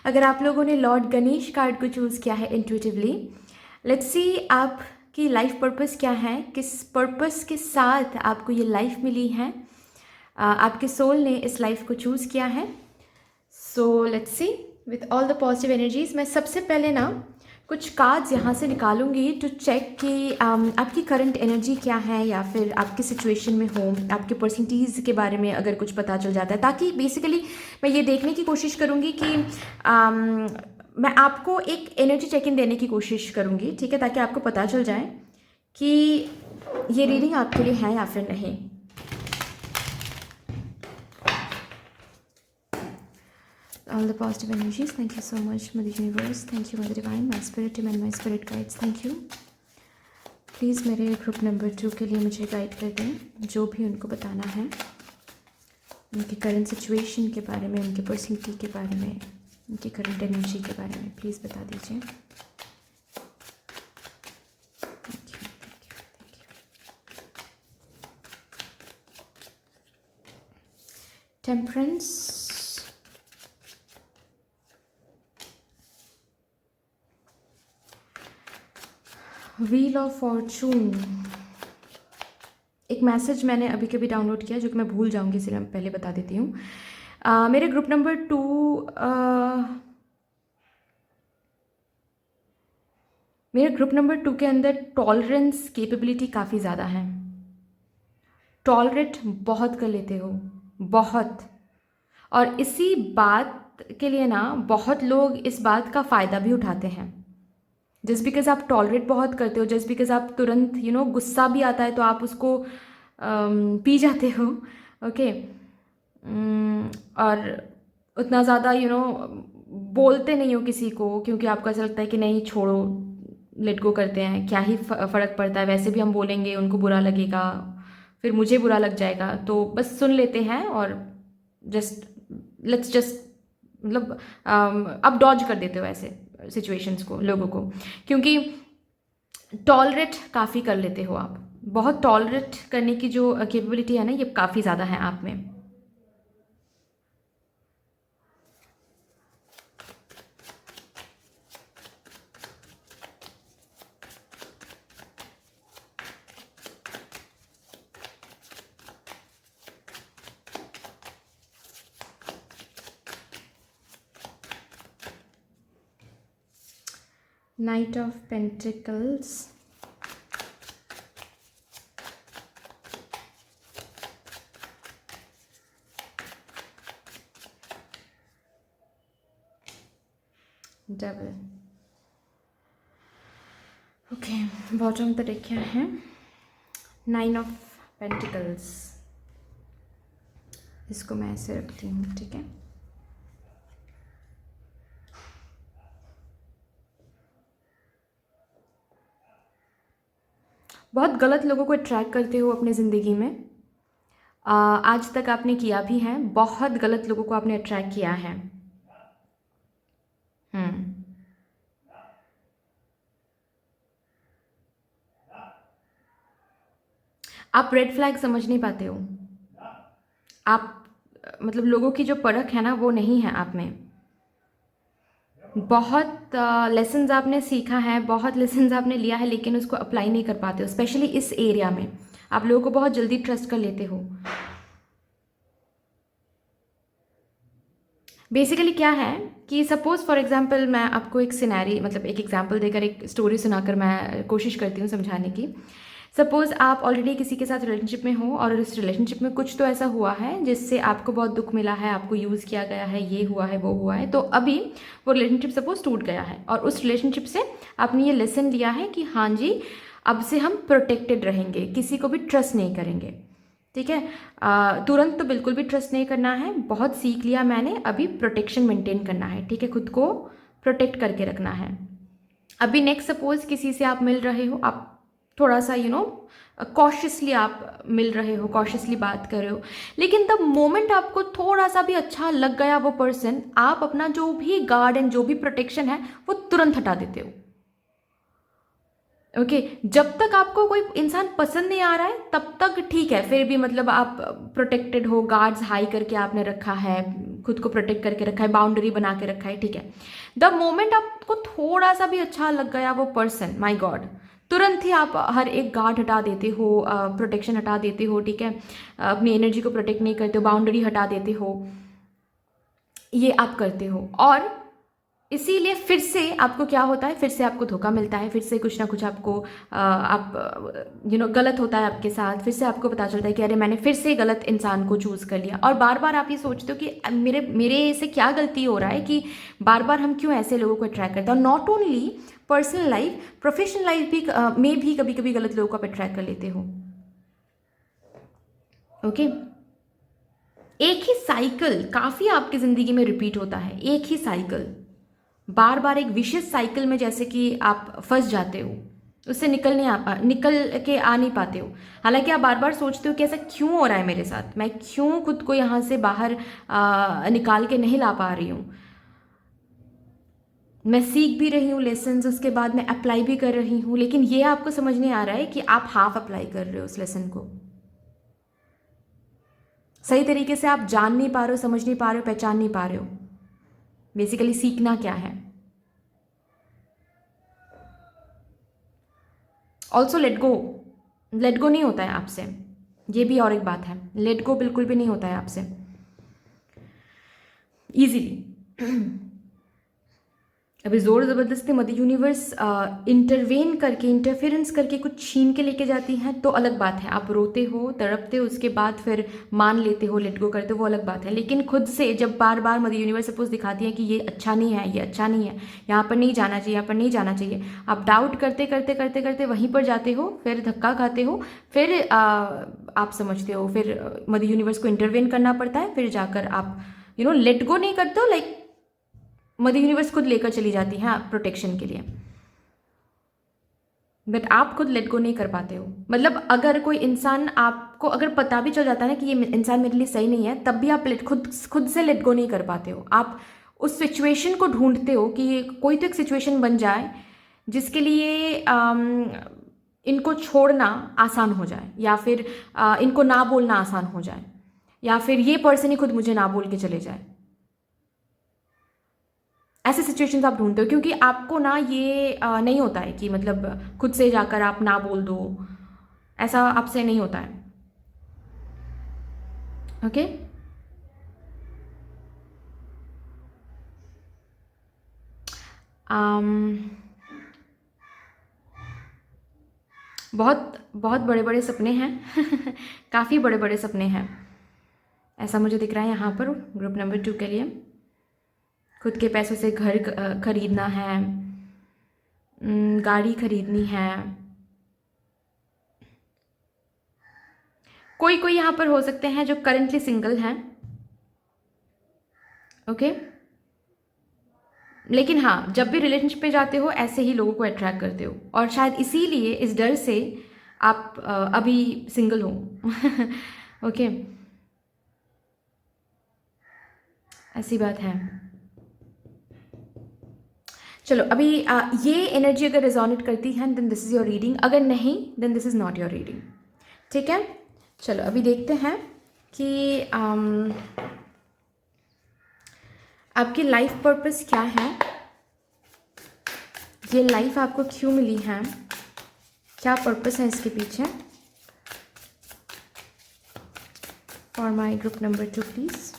अगर आप लोगों ने लॉर्ड गणेश कार्ड को चूज़ किया है इंट्यूटिवली, लेट्स सी आपकी लाइफ पर्पस क्या है, किस पर्पस के साथ आपको ये लाइफ मिली है, आपके सोल ने इस लाइफ को चूज़ किया है। So let's see with all the positive energies. मैं सबसे पहले ना कुछ कार्ड्स यहाँ से निकालूंगी टू चेक कि आपकी करंट एनर्जी क्या है, या फिर आपकी सिचुएशन में हो, आपके पर्सनैलिटीज़ के बारे में अगर कुछ पता चल जाता है, ताकि बेसिकली मैं ये देखने की कोशिश करूँगी कि मैं आपको एक एनर्जी चेक इन देने की कोशिश करूँगी, ठीक है, ताकि आपको पता चल जाए कि ये रीडिंग आपके लिए है या फिर नहीं। All the positive energies, thank you so much Mother Universe, thank you Mother Divine, my spirit team and my spirit guides, thank you। Please मेरे ग्रुप नंबर 2 के लिए मुझे गाइड कर दें, जो भी उनको बताना है, उनकी करंट सिचुएशन के बारे में, उनकी पर्सनैलिटी के बारे में, उनकी करंट एनर्जी के बारे में प्लीज़ बता दीजिए। Temperance, wheel of Fortune. एक मैसेज मैंने अभी कभी डाउनलोड किया जो कि मैं भूल जाऊंगी, इसलिए मैं पहले बता देती हूँ। मेरे ग्रुप नंबर 2 मेरे ग्रुप नंबर 2 के अंदर टॉलरेंस कैपेबिलिटी काफ़ी ज़्यादा है। टॉलरेट बहुत कर लेते हो, बहुत, और इसी बात के लिए ना बहुत लोग इस बात का फ़ायदा भी उठाते हैं। जस्ट बिकॉज आप टॉलरेट बहुत करते हो, जस्ट बिकॉज आप तुरंत गुस्सा भी आता है तो आप उसको पी जाते हो, ओके। और उतना ज़्यादा बोलते नहीं हो किसी को, क्योंकि आपको ऐसा लगता है कि नहीं छोड़ो, लेट गो करते हैं, क्या ही फ़र्क पड़ता है, वैसे भी हम बोलेंगे उनको बुरा लगेगा, फिर मुझे बुरा लग जाएगा, तो बस सुन लेते हैं और जस्ट लेट्स जस्ट मतलब आप डॉज कर देते हो ऐसे सिचुएशंस को, लोगों को, क्योंकि टॉलरेट काफ़ी कर लेते हो आप, बहुत टॉलरेट करने की जो कैपेबिलिटी है ना, ये काफ़ी ज़्यादा है आप में। Knight of Pentacles, Devil. Okay, bottom पर क्या है? 9 ऑफ पेंटिकल्स। इसको मैं ऐसे रखती हूँ, ठीक है। बहुत गलत लोगों को अट्रैक्ट करते हो अपने ज़िंदगी में, आज तक आपने किया भी है, बहुत गलत लोगों को आपने अट्रैक्ट किया है। आप रेड फ्लैग समझ नहीं पाते हो, आप मतलब लोगों की जो परख है ना वो नहीं है आप में। बहुत लेसन्स आपने सीखा है, बहुत लेसन्स आपने लिया है, लेकिन उसको अप्लाई नहीं कर पाते हो, स्पेशली इस एरिया में आप लोगों को बहुत जल्दी ट्रस्ट कर लेते हो। बेसिकली क्या है कि सपोज़ फॉर एग्जांपल मैं आपको एक सिनेरी मतलब एक एग्जांपल देकर एक स्टोरी सुनाकर मैं कोशिश करती हूँ समझाने की। सपोज़ आप ऑलरेडी किसी के साथ रिलेशनशिप में हो और इस रिलेशनशिप में कुछ तो ऐसा हुआ है जिससे आपको बहुत दुख मिला है, आपको यूज़ किया गया है, ये हुआ है, वो हुआ है, तो अभी वो रिलेशनशिप सपोज़ टूट गया है और उस रिलेशनशिप से आपने ये लेसन लिया है कि हाँ जी, अब से हम प्रोटेक्टेड रहेंगे, किसी को भी ट्रस्ट नहीं करेंगे, ठीक है। तुरंत तो बिल्कुल भी ट्रस्ट नहीं करना है, बहुत सीख लिया मैंने, अभी प्रोटेक्शन मेंटेन करना है, ठीक है, खुद को प्रोटेक्ट करके रखना है। अभी नेक्स्ट सपोज किसी से आप मिल रहे हो, आप थोड़ा सा कॉशियसली आप मिल रहे हो, कॉशियसली बात कर रहे हो, लेकिन द मोमेंट आपको थोड़ा सा भी अच्छा लग गया वो पर्सन, आप अपना जो भी गार्ड एंड जो भी प्रोटेक्शन है वो तुरंत हटा देते हो। ओके जब तक आपको कोई इंसान पसंद नहीं आ रहा है तब तक ठीक है, फिर भी मतलब आप प्रोटेक्टेड हो, गार्ड्स हाई करके आपने रखा है, खुद को प्रोटेक्ट करके रखा है, बाउंड्री बना के रखा है, ठीक है। द मोमेंट आपको थोड़ा सा भी अच्छा लग गया वो पर्सन, माय गॉड, तुरंत ही आप हर एक गार्ड हटा देते हो, प्रोटेक्शन हटा देते हो, ठीक है, अपनी एनर्जी को प्रोटेक्ट नहीं करते हो, बाउंड्री हटा देते हो, ये आप करते हो। और इसीलिए फिर से आपको क्या होता है, फिर से आपको धोखा मिलता है, फिर से कुछ ना कुछ आपको आप गलत होता है आपके साथ, फिर से आपको पता चलता है कि अरे मैंने फिर से गलत इंसान को चूज़ कर लिया, और बार बार आप ये सोचते हो कि मेरे से क्या गलती हो रहा है कि बार बार हम क्यों ऐसे लोगों को अट्रैक्ट करते हैं। और not only personal life, professional life भी में भी कभी कभी गलत लोगों को आप अट्रैक्ट कर लेते हो। ओके एक ही साइकिल काफ़ी आपकी ज़िंदगी में रिपीट होता है, एक ही साइकिल बार बार, एक विशेष साइकिल में जैसे कि आप फंस जाते हो, उससे निकल के आ नहीं पाते हो। हालांकि आप बार बार सोचते हो कि ऐसा क्यों हो रहा है मेरे साथ, मैं क्यों खुद को यहाँ से बाहर निकाल के नहीं ला पा रही हूँ। मैं सीख भी रही हूँ लेसन्स, उसके बाद मैं अप्लाई भी कर रही हूँ, लेकिन ये आपको समझ नहीं आ रहा है कि आप हाफ अप्लाई कर रहे हो उस लेसन को, सही तरीके से आप जान नहीं पा रहे हो, समझ नहीं पा रहे हो, पहचान नहीं पा रहे हो बेसिकली सीखना क्या है। ऑल्सो लेट गो नहीं होता है आपसे, ये भी और एक बात है, लेट गो बिल्कुल भी नहीं होता है आपसे इजीली। अभी ज़ोर ज़बरदस्ती मदर यूनिवर्स इंटरवेन करके, इंटरफेरेंस करके कुछ छीन के लेके जाती हैं तो अलग बात है, आप रोते हो, तड़पते हो, उसके बाद फिर मान लेते हो, लेट गो करते हो, वो अलग बात है। लेकिन खुद से जब बार बार मदर यूनिवर्स सपोज दिखाती है कि ये अच्छा नहीं है, ये अच्छा नहीं है, यहाँ पर नहीं जाना चाहिए, यहाँ पर नहीं जाना चाहिए, आप डाउट करते करते करते करते वहीं पर जाते हो, फिर धक्का खाते हो, फिर आप समझते हो, फिर मदर यूनिवर्स को इंटरवेन करना पड़ता है, फिर जाकर आप लेट गो नहीं करते हो, लाइक मदर यूनिवर्स खुद लेकर चली जाती है प्रोटेक्शन के लिए, बट आप खुद लेट गो नहीं कर पाते हो। मतलब अगर कोई इंसान, आपको अगर पता भी चल जाता है ना कि ये इंसान मेरे लिए सही नहीं है, तब भी आप खुद से लेट गो नहीं कर पाते हो। आप उस सिचुएशन को ढूंढते हो कि कोई तो एक सिचुएशन बन जाए जिसके लिए इनको छोड़ना आसान हो जाए, या फिर इनको ना बोलना आसान हो जाए, या फिर ये पर्सन ही खुद मुझे ना बोल के चले जाए। ऐसे सिचुएशंस आप ढूंढते हो, क्योंकि आपको ना ये नहीं होता है कि मतलब खुद से जाकर आप ना बोल दो, ऐसा आपसे नहीं होता है। ओके बहुत बहुत बड़े बड़े सपने हैं काफ़ी बड़े बड़े सपने हैं, ऐसा मुझे दिख रहा है यहाँ पर ग्रुप नंबर 2 के लिए। खुद के पैसों से घर खरीदना है, गाड़ी खरीदनी है। कोई कोई यहाँ पर हो सकते हैं जो करंटली सिंगल हैं, ओके। लेकिन हाँ, जब भी रिलेशनशिप पे जाते हो ऐसे ही लोगों को अट्रैक्ट करते हो, और शायद इसीलिए इस डर से आप अभी सिंगल हो ओके, ऐसी बात है। चलो अभी ये एनर्जी अगर रिजोनेट करती है then this is your reading, अगर नहीं then this is not your reading, ठीक है। चलो अभी देखते हैं कि आपकी लाइफ पर्पस क्या है, ये लाइफ आपको क्यों मिली है, क्या पर्पस है इसके पीछे। For my group number 2 please.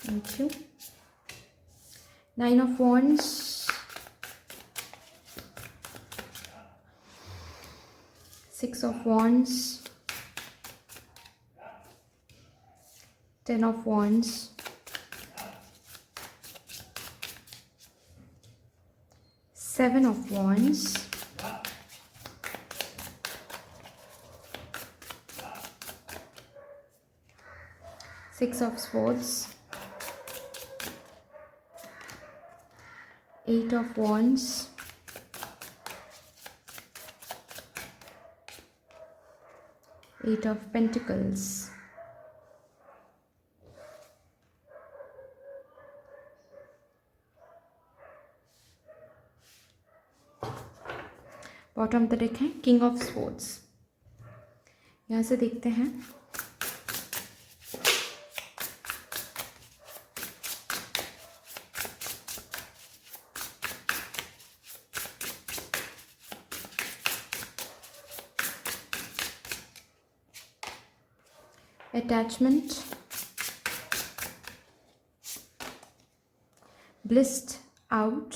Thank you. 9 of Wands, 6 of Wands, 10 of Wands, 7 of Wands, 6 of Swords, 8 of Wands, 8 of Pentacles, bottom the deck है किंग ऑफ स्पोर्ट्स। यहाँ से देखते हैं अटैचमेंट, ब्लिस्ड आउट,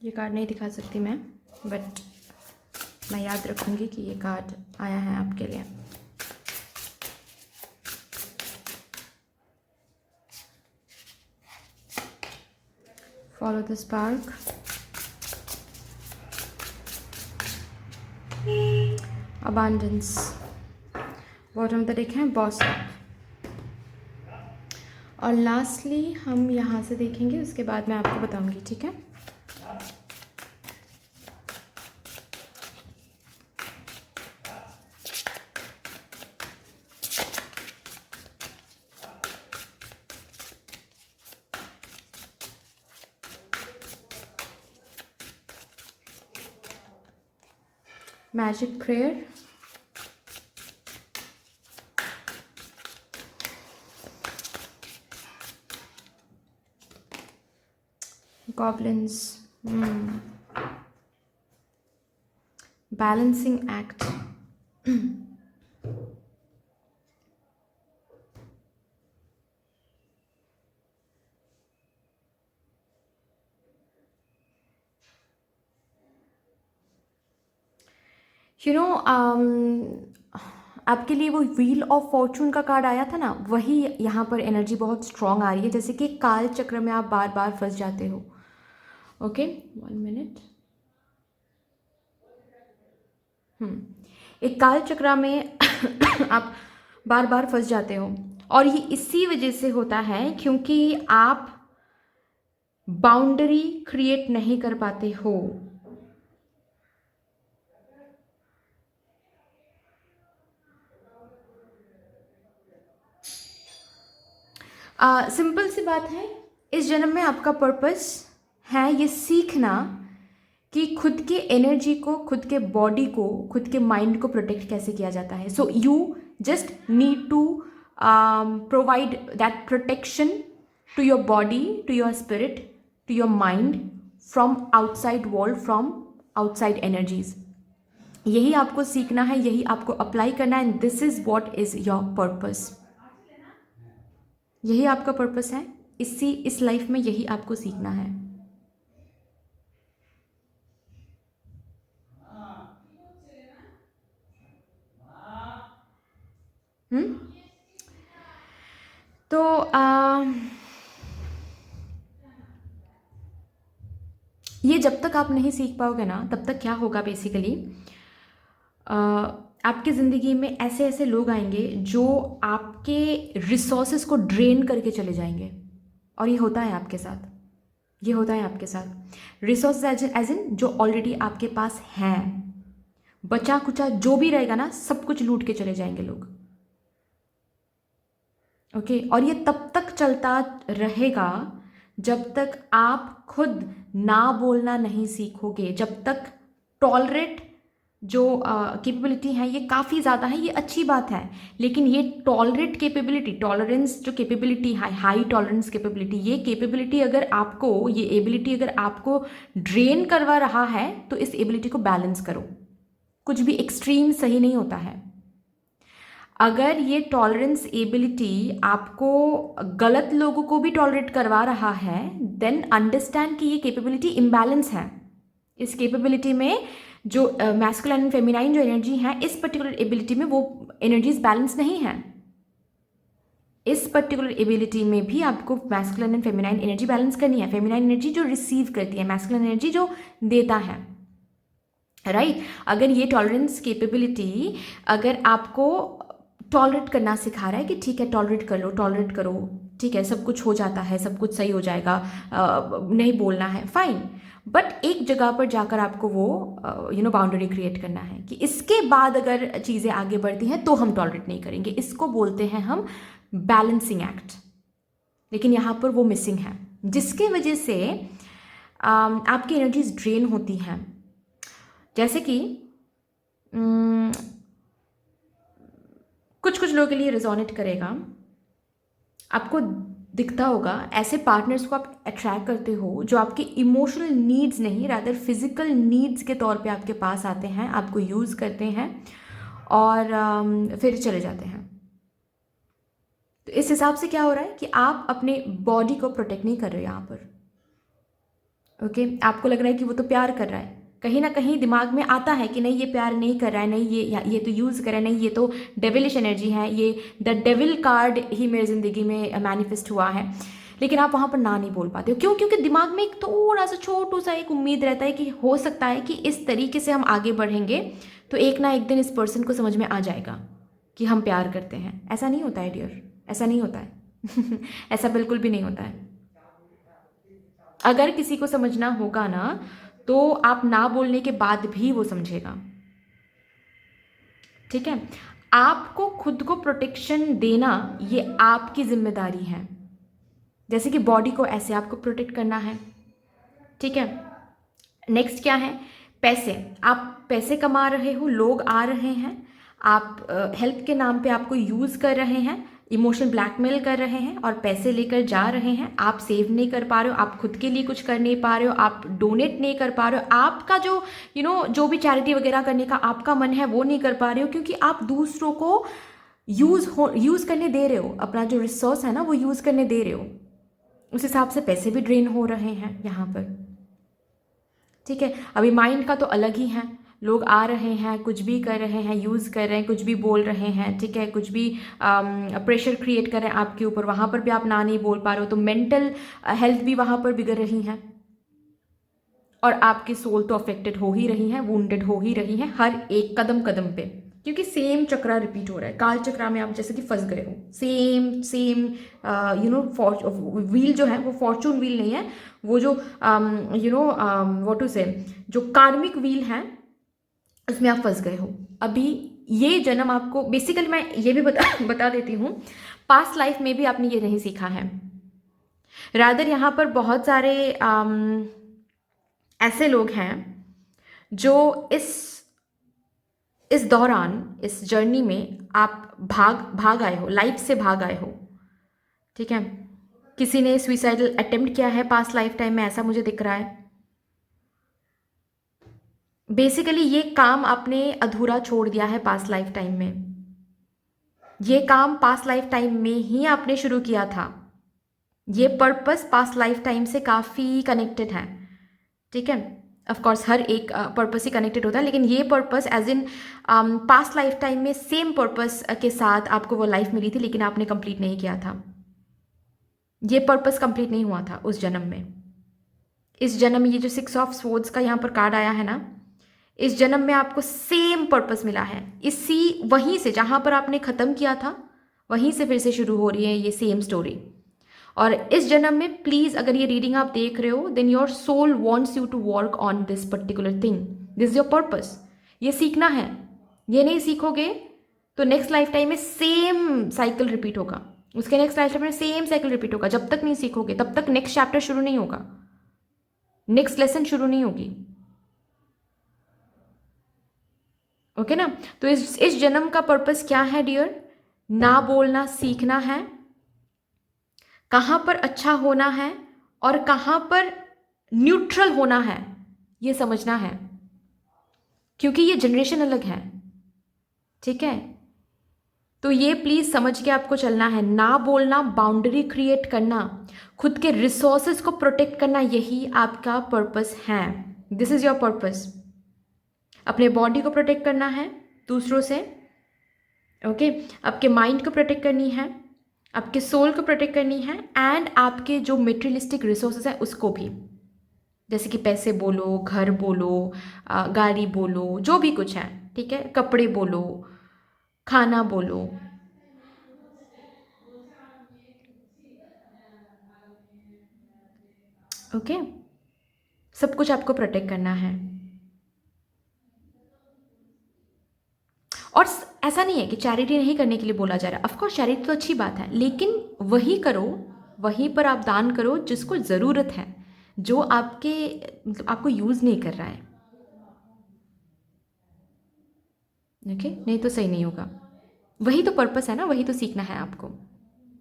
ये card नहीं दिखा सकती मैं, बट मैं याद रखूँगी कि ये कार्ड आया है आपके लिए। Follow the spark, abundance, bottom the deck है बॉस अप, और लास्टली हम यहाँ से देखेंगे, उसके बाद मैं आपको बताऊँगी, ठीक है। Magic prayer, goblins, balancing act, you know आपके लिए वो व्हील ऑफ फॉर्चून का कार्ड आया था ना, वही यहाँ पर एनर्जी बहुत स्ट्रांग आ रही है, जैसे कि काल चक्र में आप बार बार फंस जाते हो। Okay, 1 minute. एक काल चक्र में आप बार बार फंस जाते हो, और ये इसी वजह से होता है क्योंकि आप बाउंड्री क्रिएट नहीं कर पाते हो। सिंपल सी बात है, इस जन्म में आपका पर्पस है ये सीखना कि खुद के एनर्जी को, खुद के बॉडी को, खुद के माइंड को प्रोटेक्ट कैसे किया जाता है। So you just need to provide that protection to your body, to your spirit, to your mind from outside world, from outside energies. यही आपको सीखना है, यही आपको अप्लाई करना है, and this is what is your purpose. यही आपका पर्पस है, इस लाइफ में यही आपको सीखना है। तो ये जब तक आप नहीं सीख पाओगे ना, तब तक क्या होगा बेसिकली, आपकी ज़िंदगी में ऐसे ऐसे लोग आएंगे जो आपके रिसोर्सेज को ड्रेन करके चले जाएंगे। और ये होता है आपके साथ, ये होता है आपके साथ। रिसोर्स एज इन जो ऑलरेडी आपके पास हैं, बचा कुचा जो भी रहेगा ना, सब कुछ लूट के चले जाएंगे लोग। ओके, और ये तब तक चलता रहेगा जब तक आप खुद ना बोलना नहीं सीखोगे, जब तक टॉलरेट जो कैपेबिलिटी है ये काफ़ी ज़्यादा है, ये अच्छी बात है, लेकिन ये टॉलरेट कैपेबिलिटी, टॉलरेंस जो कैपेबिलिटी है, हाई टॉलरेंस कैपेबिलिटी, ये कैपेबिलिटी अगर आपको, ये एबिलिटी अगर आपको ड्रेन करवा रहा है, तो इस एबिलिटी को बैलेंस करो। कुछ भी एक्सट्रीम सही नहीं होता है। अगर ये टॉलरेंस एबिलिटी आपको गलत लोगों को भी टॉलरेट करवा रहा है, देन अंडरस्टैंड कि ये कैपेबिलिटी इम्बैलेंस है। इस कैपेबिलिटी में जो मैस्कुलिन एंड फेमिनाइन जो एनर्जी है, इस पर्टिकुलर एबिलिटी में वो एनर्जीज बैलेंस नहीं है। इस पर्टिकुलर एबिलिटी में भी आपको masculine and feminine energy balance करनी है। फेमिनाइन एनर्जी जो रिसीव करती है, मैस्कुलिन एनर्जी जो देता है, राइट। अगर ये टॉलरेंस कैपेबिलिटी अगर आपको टॉलरेट करना सिखा रहा है कि ठीक है टॉलरेट कर लो, टॉलरेट करो, ठीक है सब कुछ हो जाता है, सब कुछ सही हो जाएगा, नहीं बोलना है, फाइन, बट एक जगह पर जाकर आपको वो बाउंड्री क्रिएट करना है कि इसके बाद अगर चीज़ें आगे बढ़ती हैं तो हम टॉलरेट नहीं करेंगे। इसको बोलते हैं हम बैलेंसिंग एक्ट। लेकिन यहाँ पर वो मिसिंग है, जिसके वजह से आपकी एनर्जीज ड्रेन होती हैं। जैसे कि कुछ कुछ लोगों के लिए रिजोनेट करेगा, आपको दिखता होगा ऐसे पार्टनर्स को आप अट्रैक्ट करते हो जो आपके इमोशनल नीड्स नहीं, रादर फिजिकल नीड्स के तौर पे आपके पास आते हैं, आपको यूज़ करते हैं और फिर चले जाते हैं। तो इस हिसाब से क्या हो रहा है कि आप अपने बॉडी को प्रोटेक्ट नहीं कर रहे हो यहाँ पर। ओके, आपको लग रहा है कि वो तो प्यार कर रहा है, कहीं ना कहीं दिमाग में आता है कि नहीं ये प्यार नहीं कर रहा है, नहीं ये तो यूज़ कर रहा है, नहीं ये तो डेविलिश एनर्जी है, ये द डेविल कार्ड ही मेरी ज़िंदगी में मैनिफेस्ट हुआ है। लेकिन आप वहाँ पर ना नहीं बोल पाते हो, क्यों? क्योंकि दिमाग में एक थोड़ा सा छोटू सा एक उम्मीद रहता है कि हो सकता है कि इस तरीके से हम आगे बढ़ेंगे तो एक ना एक दिन इस पर्सन को समझ में आ जाएगा कि हम प्यार करते हैं। ऐसा नहीं होता है डियर, ऐसा नहीं होता है ऐसा बिल्कुल भी नहीं होता है। अगर किसी को समझना होगा ना, तो आप ना बोलने के बाद भी वो समझेगा, ठीक है। आपको खुद को प्रोटेक्शन देना ये आपकी जिम्मेदारी है। जैसे कि बॉडी को ऐसे आपको प्रोटेक्ट करना है, ठीक है। नेक्स्ट क्या है? पैसे। आप पैसे कमा रहे हो, लोग आ रहे हैं, आप हेल्प के नाम पे आपको यूज़ कर रहे हैं, इमोशनल ब्लैकमेल कर रहे हैं और पैसे लेकर जा रहे हैं। आप सेव नहीं कर पा रहे हो, आप खुद के लिए कुछ कर नहीं पा रहे हो, आप डोनेट नहीं कर पा रहे हो, आपका जो जो भी चैरिटी वगैरह करने का आपका मन है वो नहीं कर पा रहे हो, क्योंकि आप दूसरों को यूज़ करने दे रहे हो, अपना जो रिसोर्स है ना वो यूज़ करने दे रहे हो। उस हिसाब से पैसे भी ड्रेन हो रहे हैं यहाँ पर, ठीक है। अभी माइंड का तो अलग ही है, लोग आ रहे हैं, कुछ भी कर रहे हैं, यूज़ कर रहे हैं, कुछ भी बोल रहे हैं, ठीक है, कुछ भी प्रेशर क्रिएट कर रहे हैं आपके ऊपर, वहाँ पर भी आप ना नहीं बोल पा रहे हो, तो मेंटल हेल्थ भी वहाँ पर बिगड़ रही है और आपकी सोल तो अफेक्टेड हो ही रही है, वुंडेड हो ही रही है हर एक कदम कदम पे, क्योंकि सेम चक्रा रिपीट हो रहा है। काल चक्रा में आप जैसे कि फंस गए हो, सेम सेम व्हील जो है वो फॉर्चून व्हील नहीं है, वो जो व्हाट टू से, जो कार्मिक व्हील है उसमें आप फंस गए हो। अभी ये जन्म आपको बेसिकली, मैं ये भी बता देती हूँ, पास्ट लाइफ में भी आपने ये नहीं सीखा है। रादर यहाँ पर बहुत सारे ऐसे लोग हैं जो इस दौरान, इस जर्नी में आप भाग आए हो, लाइफ से भाग आए हो, ठीक है। किसी ने सुइसाइडल अटेम्प्ट किया है पास्ट लाइफ टाइम में, ऐसा मुझे दिख रहा है। बेसिकली ये काम आपने अधूरा छोड़ दिया है पास्ट लाइफ टाइम में। ये काम पास्ट लाइफ टाइम में ही आपने शुरू किया था। ये पर्पस पास्ट लाइफ टाइम से काफ़ी कनेक्टेड है, ठीक है। ऑफ कोर्स हर एक पर्पस ही कनेक्टेड होता है, लेकिन ये purpose as in past lifetime में सेम पर्पस के साथ आपको वो लाइफ मिली थी, लेकिन आपने कंप्लीट नहीं किया था। ये पर्पस कंप्लीट नहीं हुआ था उस जन्म में। इस जन्म में ये जो 6 ऑफ स्वॉर्ड्स का यहाँ पर कार्ड आया है ना, इस जन्म में आपको सेम पर्पस मिला है। वहीं से जहाँ पर आपने ख़त्म किया था, वहीं से फिर से शुरू हो रही है ये सेम स्टोरी। और इस जन्म में प्लीज़, अगर ये रीडिंग आप देख रहे हो, then your soul wants you to work on this particular thing, this is your purpose. ये सीखना है। ये नहीं सीखोगे तो नेक्स्ट लाइफ टाइम में सेम साइकिल रिपीट होगा, उसके नेक्स्ट लाइफ टाइम में सेम साइकिल रिपीट होगा। जब तक नहीं सीखोगे तब तक नेक्स्ट चैप्टर शुरू नहीं होगा, नेक्स्ट लेसन शुरू नहीं होगी। ओके ना। तो इस जन्म का पर्पस क्या है डियर? ना बोलना सीखना है, कहाँ पर अच्छा होना है और कहाँ पर न्यूट्रल होना है, ये समझना है, क्योंकि ये जनरेशन अलग है, ठीक है। तो ये प्लीज़ समझ के आपको चलना है। ना बोलना, बाउंड्री क्रिएट करना, खुद के रिसोर्सेज को प्रोटेक्ट करना, यही आपका पर्पस है। This is your purpose. अपने बॉडी को प्रोटेक्ट करना है दूसरों से, ओके। आपके माइंड को प्रोटेक्ट करनी है, आपके सोल को प्रोटेक्ट करनी है, एंड आपके जो मटेरियलिस्टिक रिसोर्सेज हैं उसको भी, जैसे कि पैसे बोलो, घर बोलो, गाड़ी बोलो, जो भी कुछ है, ठीक है, कपड़े बोलो, खाना बोलो, ओके। सब कुछ आपको प्रोटेक्ट करना है। और ऐसा नहीं है कि चैरिटी नहीं करने के लिए बोला जा रहा है, ऑफकोर्स चैरिटी तो अच्छी बात है, लेकिन वही करो, वहीं पर आप दान करो जिसको ज़रूरत है, जो आपके मतलब आपको यूज़ नहीं कर रहा है, ओके। नहीं तो सही नहीं होगा। वही तो पर्पस है ना, वही तो सीखना है आपको।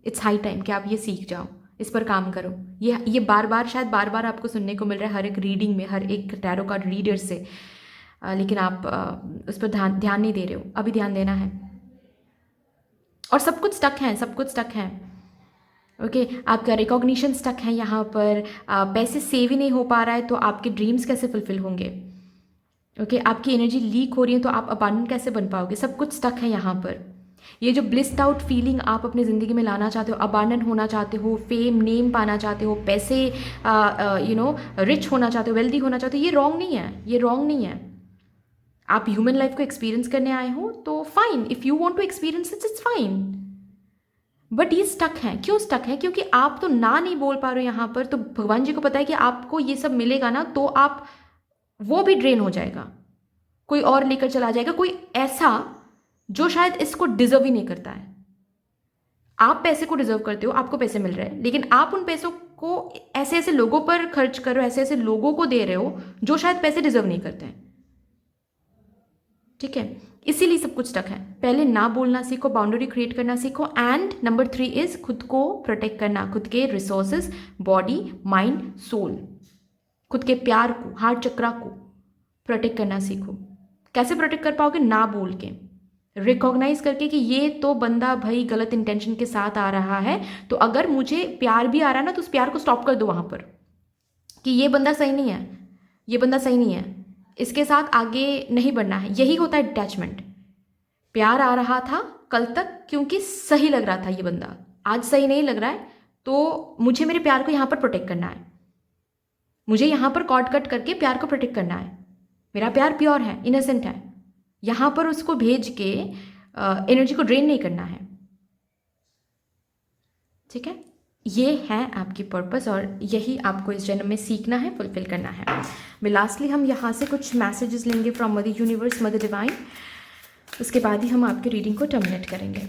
इट्स हाई टाइम कि आप ये सीख जाओ, इस पर काम करो। ये बार बार, शायद बार बार आपको सुनने को मिल रहा है हर एक रीडिंग में, हर एक टैरो कार्ड रीडर से, लेकिन आप उस पर ध्यान नहीं दे रहे हो। अभी ध्यान देना है। और सब कुछ स्टक है, सब कुछ स्टक है, ओके। आपका रिकॉग्निशन स्टक है यहाँ पर, पैसे सेव ही नहीं हो पा रहा है, तो आपके ड्रीम्स कैसे फुलफिल होंगे, ओके। आपकी एनर्जी लीक हो रही है तो आप अबांडेंट कैसे बन पाओगे? सब कुछ स्टक है यहाँ पर। ये जो ब्लिस्ड आउट फीलिंग आप अपनी ज़िंदगी में लाना चाहते हो, अबांडेंट होना चाहते हो, फेम नेम पाना चाहते हो, पैसे रिच होना चाहते हो, वेल्दी होना चाहते हो, ये रॉन्ग नहीं है, ये रॉन्ग नहीं है। आप ह्यूमन लाइफ को एक्सपीरियंस करने आए हो तो fine, if you want to experience it's fine, but ये स्टक है। क्यों स्टक है? क्योंकि आप तो ना नहीं बोल पा रहे हो यहाँ पर। तो भगवान जी को पता है कि आपको ये सब मिलेगा ना, तो आप वो भी ड्रेन हो जाएगा, कोई और लेकर चला जाएगा, कोई ऐसा जो शायद इसको डिजर्व ही नहीं करता है। आप पैसे को डिजर्व करते हो, आपको पैसे मिल रहे हैं, लेकिन आप उन पैसों को ऐसे ऐसे लोगों पर खर्च कर रहे हो, ऐसे ऐसे लोगों को दे रहे हो जो शायद पैसे डिजर्व नहीं करते हैं, ठीक है। इसीलिए सब कुछ स्टक है। पहले ना बोलना सीखो, बाउंड्री क्रिएट करना सीखो, एंड नंबर 3 इज खुद को प्रोटेक्ट करना, खुद के रिसोर्सेज, बॉडी, माइंड, सोल, खुद के प्यार को, हार्ट चक्रा को प्रोटेक्ट करना सीखो। कैसे प्रोटेक्ट कर पाओगे? ना बोल के, रिकॉग्नाइज करके कि ये तो बंदा भाई गलत इंटेंशन के साथ आ रहा है, तो अगर मुझे प्यार भी आ रहा है ना, तो उस प्यार को स्टॉप कर दो वहाँ पर, कि ये बंदा सही नहीं है, ये बंदा सही नहीं है, इसके साथ आगे नहीं बढ़ना है। यही होता है डिटैचमेंट। प्यार आ रहा था कल तक क्योंकि सही लग रहा था ये बंदा, आज सही नहीं लग रहा है, तो मुझे मेरे प्यार को यहाँ पर प्रोटेक्ट करना है, मुझे यहाँ पर कॉर्ड कट करके प्यार को प्रोटेक्ट करना है। मेरा प्यार प्योर है, इनोसेंट है, यहाँ पर उसको भेज के एनर्जी को ड्रेन नहीं करना है। ठीक है, ये है आपकी पर्पस और यही आपको इस जन्म में सीखना है, फुलफिल करना है। मैं लास्टली हम यहाँ से कुछ मैसेजेस लेंगे from mother universe, mother divine, उसके बाद ही हम आपकी रीडिंग को टर्मिनेट करेंगे।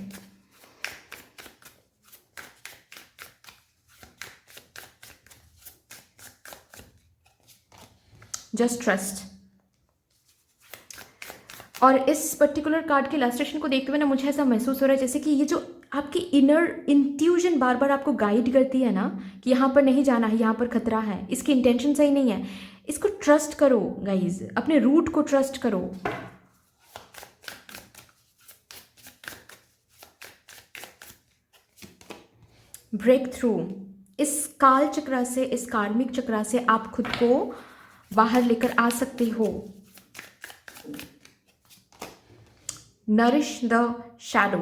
Just trust. और इस पर्टिकुलर कार्ड के इलस्ट्रेशन को देखते हुए ना मुझे ऐसा महसूस हो रहा है जैसे कि ये जो आपकी इनर इंट्यूजन बार बार आपको गाइड करती है ना कि यहाँ पर नहीं जाना है, यहाँ पर खतरा है, इसकी इंटेंशन सही नहीं है, इसको ट्रस्ट करो गाइज, अपने रूट को ट्रस्ट करो। Breakthrough. इस काल चक्र से, इस कार्मिक चक्र से आप खुद को बाहर लेकर आ सकते हो। Nourish the shadow.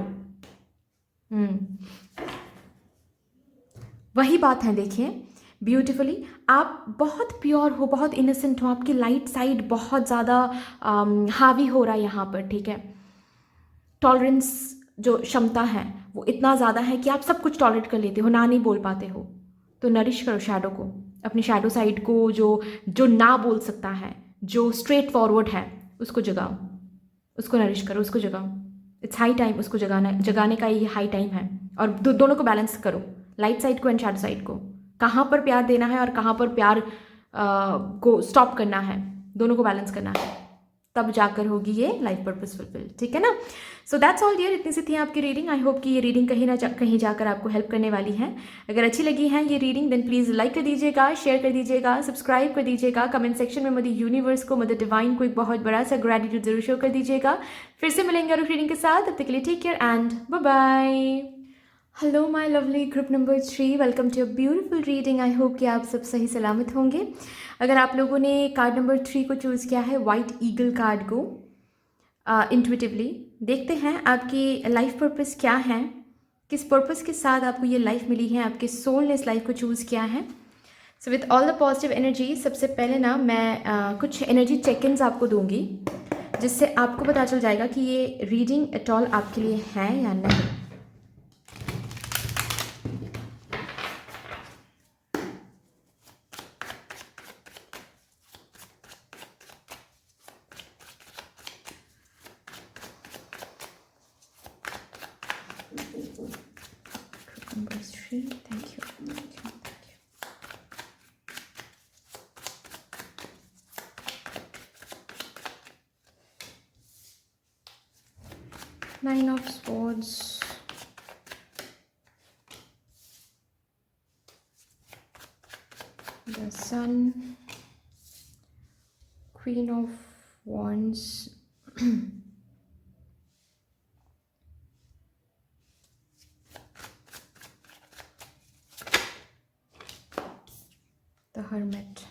वही बात है, देखिए ब्यूटिफुली, आप बहुत प्योर हो, बहुत इनोसेंट हो, आपकी लाइट साइड बहुत ज़्यादा हावी हो रहा है यहाँ पर। ठीक है, टॉलरेंस जो क्षमता है वो इतना ज़्यादा है कि आप सब कुछ टॉलरेट कर लेते हो, ना नहीं बोल पाते हो। तो नरिश करो शैडो को, अपनी शैडो साइड को, जो ना बोल सकता है, जो स्ट्रेट फॉरवर्ड है, उसको जगाओ, उसको नरिश करो, उसको जगाओ। इट्स हाई टाइम, उसको जगाने का ये हाई टाइम है। और दोनों को बैलेंस करो, लाइट साइड को एंड शैडो साइड को, कहाँ पर प्यार देना है और कहाँ पर प्यार को स्टॉप करना है, दोनों को बैलेंस करना है, तब जाकर होगी ये लाइफ पर्पस फुलफिल। ठीक है ना। सो दैट्स ऑल डियर, इतनी सी थी आपकी रीडिंग। आई होप कि ये रीडिंग कहीं जाकर आपको हेल्प करने वाली है। अगर अच्छी लगी है ये रीडिंग देन प्लीज़ लाइक कर दीजिएगा, शेयर कर दीजिएगा, सब्सक्राइब कर दीजिएगा, कमेंट सेक्शन में मदर यूनिवर्स को, मदर डिवाइन को एक बहुत बड़ा सा ग्रेटिट्यूड जरूर शो कर दीजिएगा। फिर से मिलेंगे और रीडिंग के साथ, तब तक के लिए take care and bye bye. Hello my lovely group number 3, welcome to a beautiful reading. I hope कि आप सब सही सलामत होंगे। अगर आप लोगों ने कार्ड नंबर 3 को चूज़ किया है, वाइट ईगल कार्ड को, इंट्यूटिवली देखते हैं आपकी लाइफ पर्पस क्या है, किस पर्पस के साथ आपको ये लाइफ मिली है, आपके सोल ने इस लाइफ को चूज़ किया है। So with all the positive energy, सबसे पहले ना मैं कुछ एनर्जी चेक इन्स आपको दूंगी, जिससे आपको पता चल जाएगा कि ये रीडिंग एट ऑल आपके लिए है या नहीं। Number 3, thank you, thank you, thank you. Nine of Swords, the Sun, Queen of Wands, the Hermit.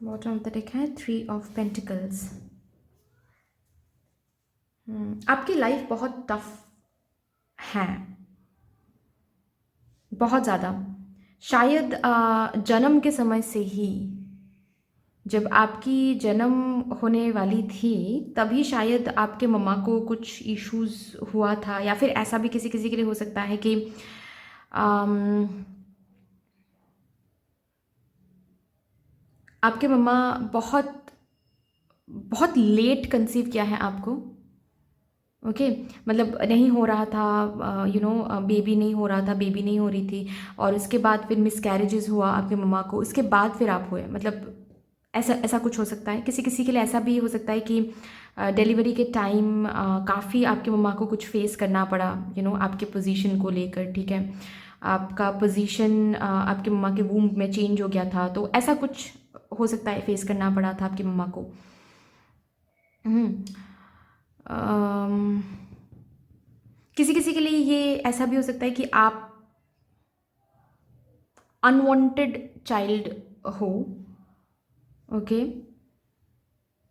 Bottom of the deck है 3 ऑफ पेंटिकल्स। आपकी लाइफ बहुत टफ है, बहुत ज़्यादा। शायद जन्म के समय से ही, जब आपकी जन्म होने वाली थी तभी शायद आपके मम्मा को कुछ इश्यूज हुआ था, या फिर ऐसा भी किसी किसी के लिए हो सकता है कि आपके मम्मा बहुत बहुत लेट कंसीव किया है आपको। ओके मतलब नहीं हो रहा था, बेबी नहीं हो रहा था, बेबी नहीं हो रही थी, और उसके बाद फिर मिसकैरेजेस हुआ आपके मम्मा को, उसके बाद फिर आप हुए। मतलब ऐसा कुछ हो सकता है। किसी किसी के लिए ऐसा भी हो सकता है कि डिलीवरी के टाइम काफ़ी आपके मम्मा को कुछ फेस करना पड़ा, आपके पोजीशन को लेकर। ठीक है, आपका पोजीशन आपके मम्मा के वूम्ब में चेंज हो गया था, तो ऐसा कुछ हो सकता है, फेस करना पड़ा था आपकी मम्मा को। किसी किसी के लिए ये ऐसा भी हो सकता है कि आप अनवांटेड चाइल्ड हो, ओके,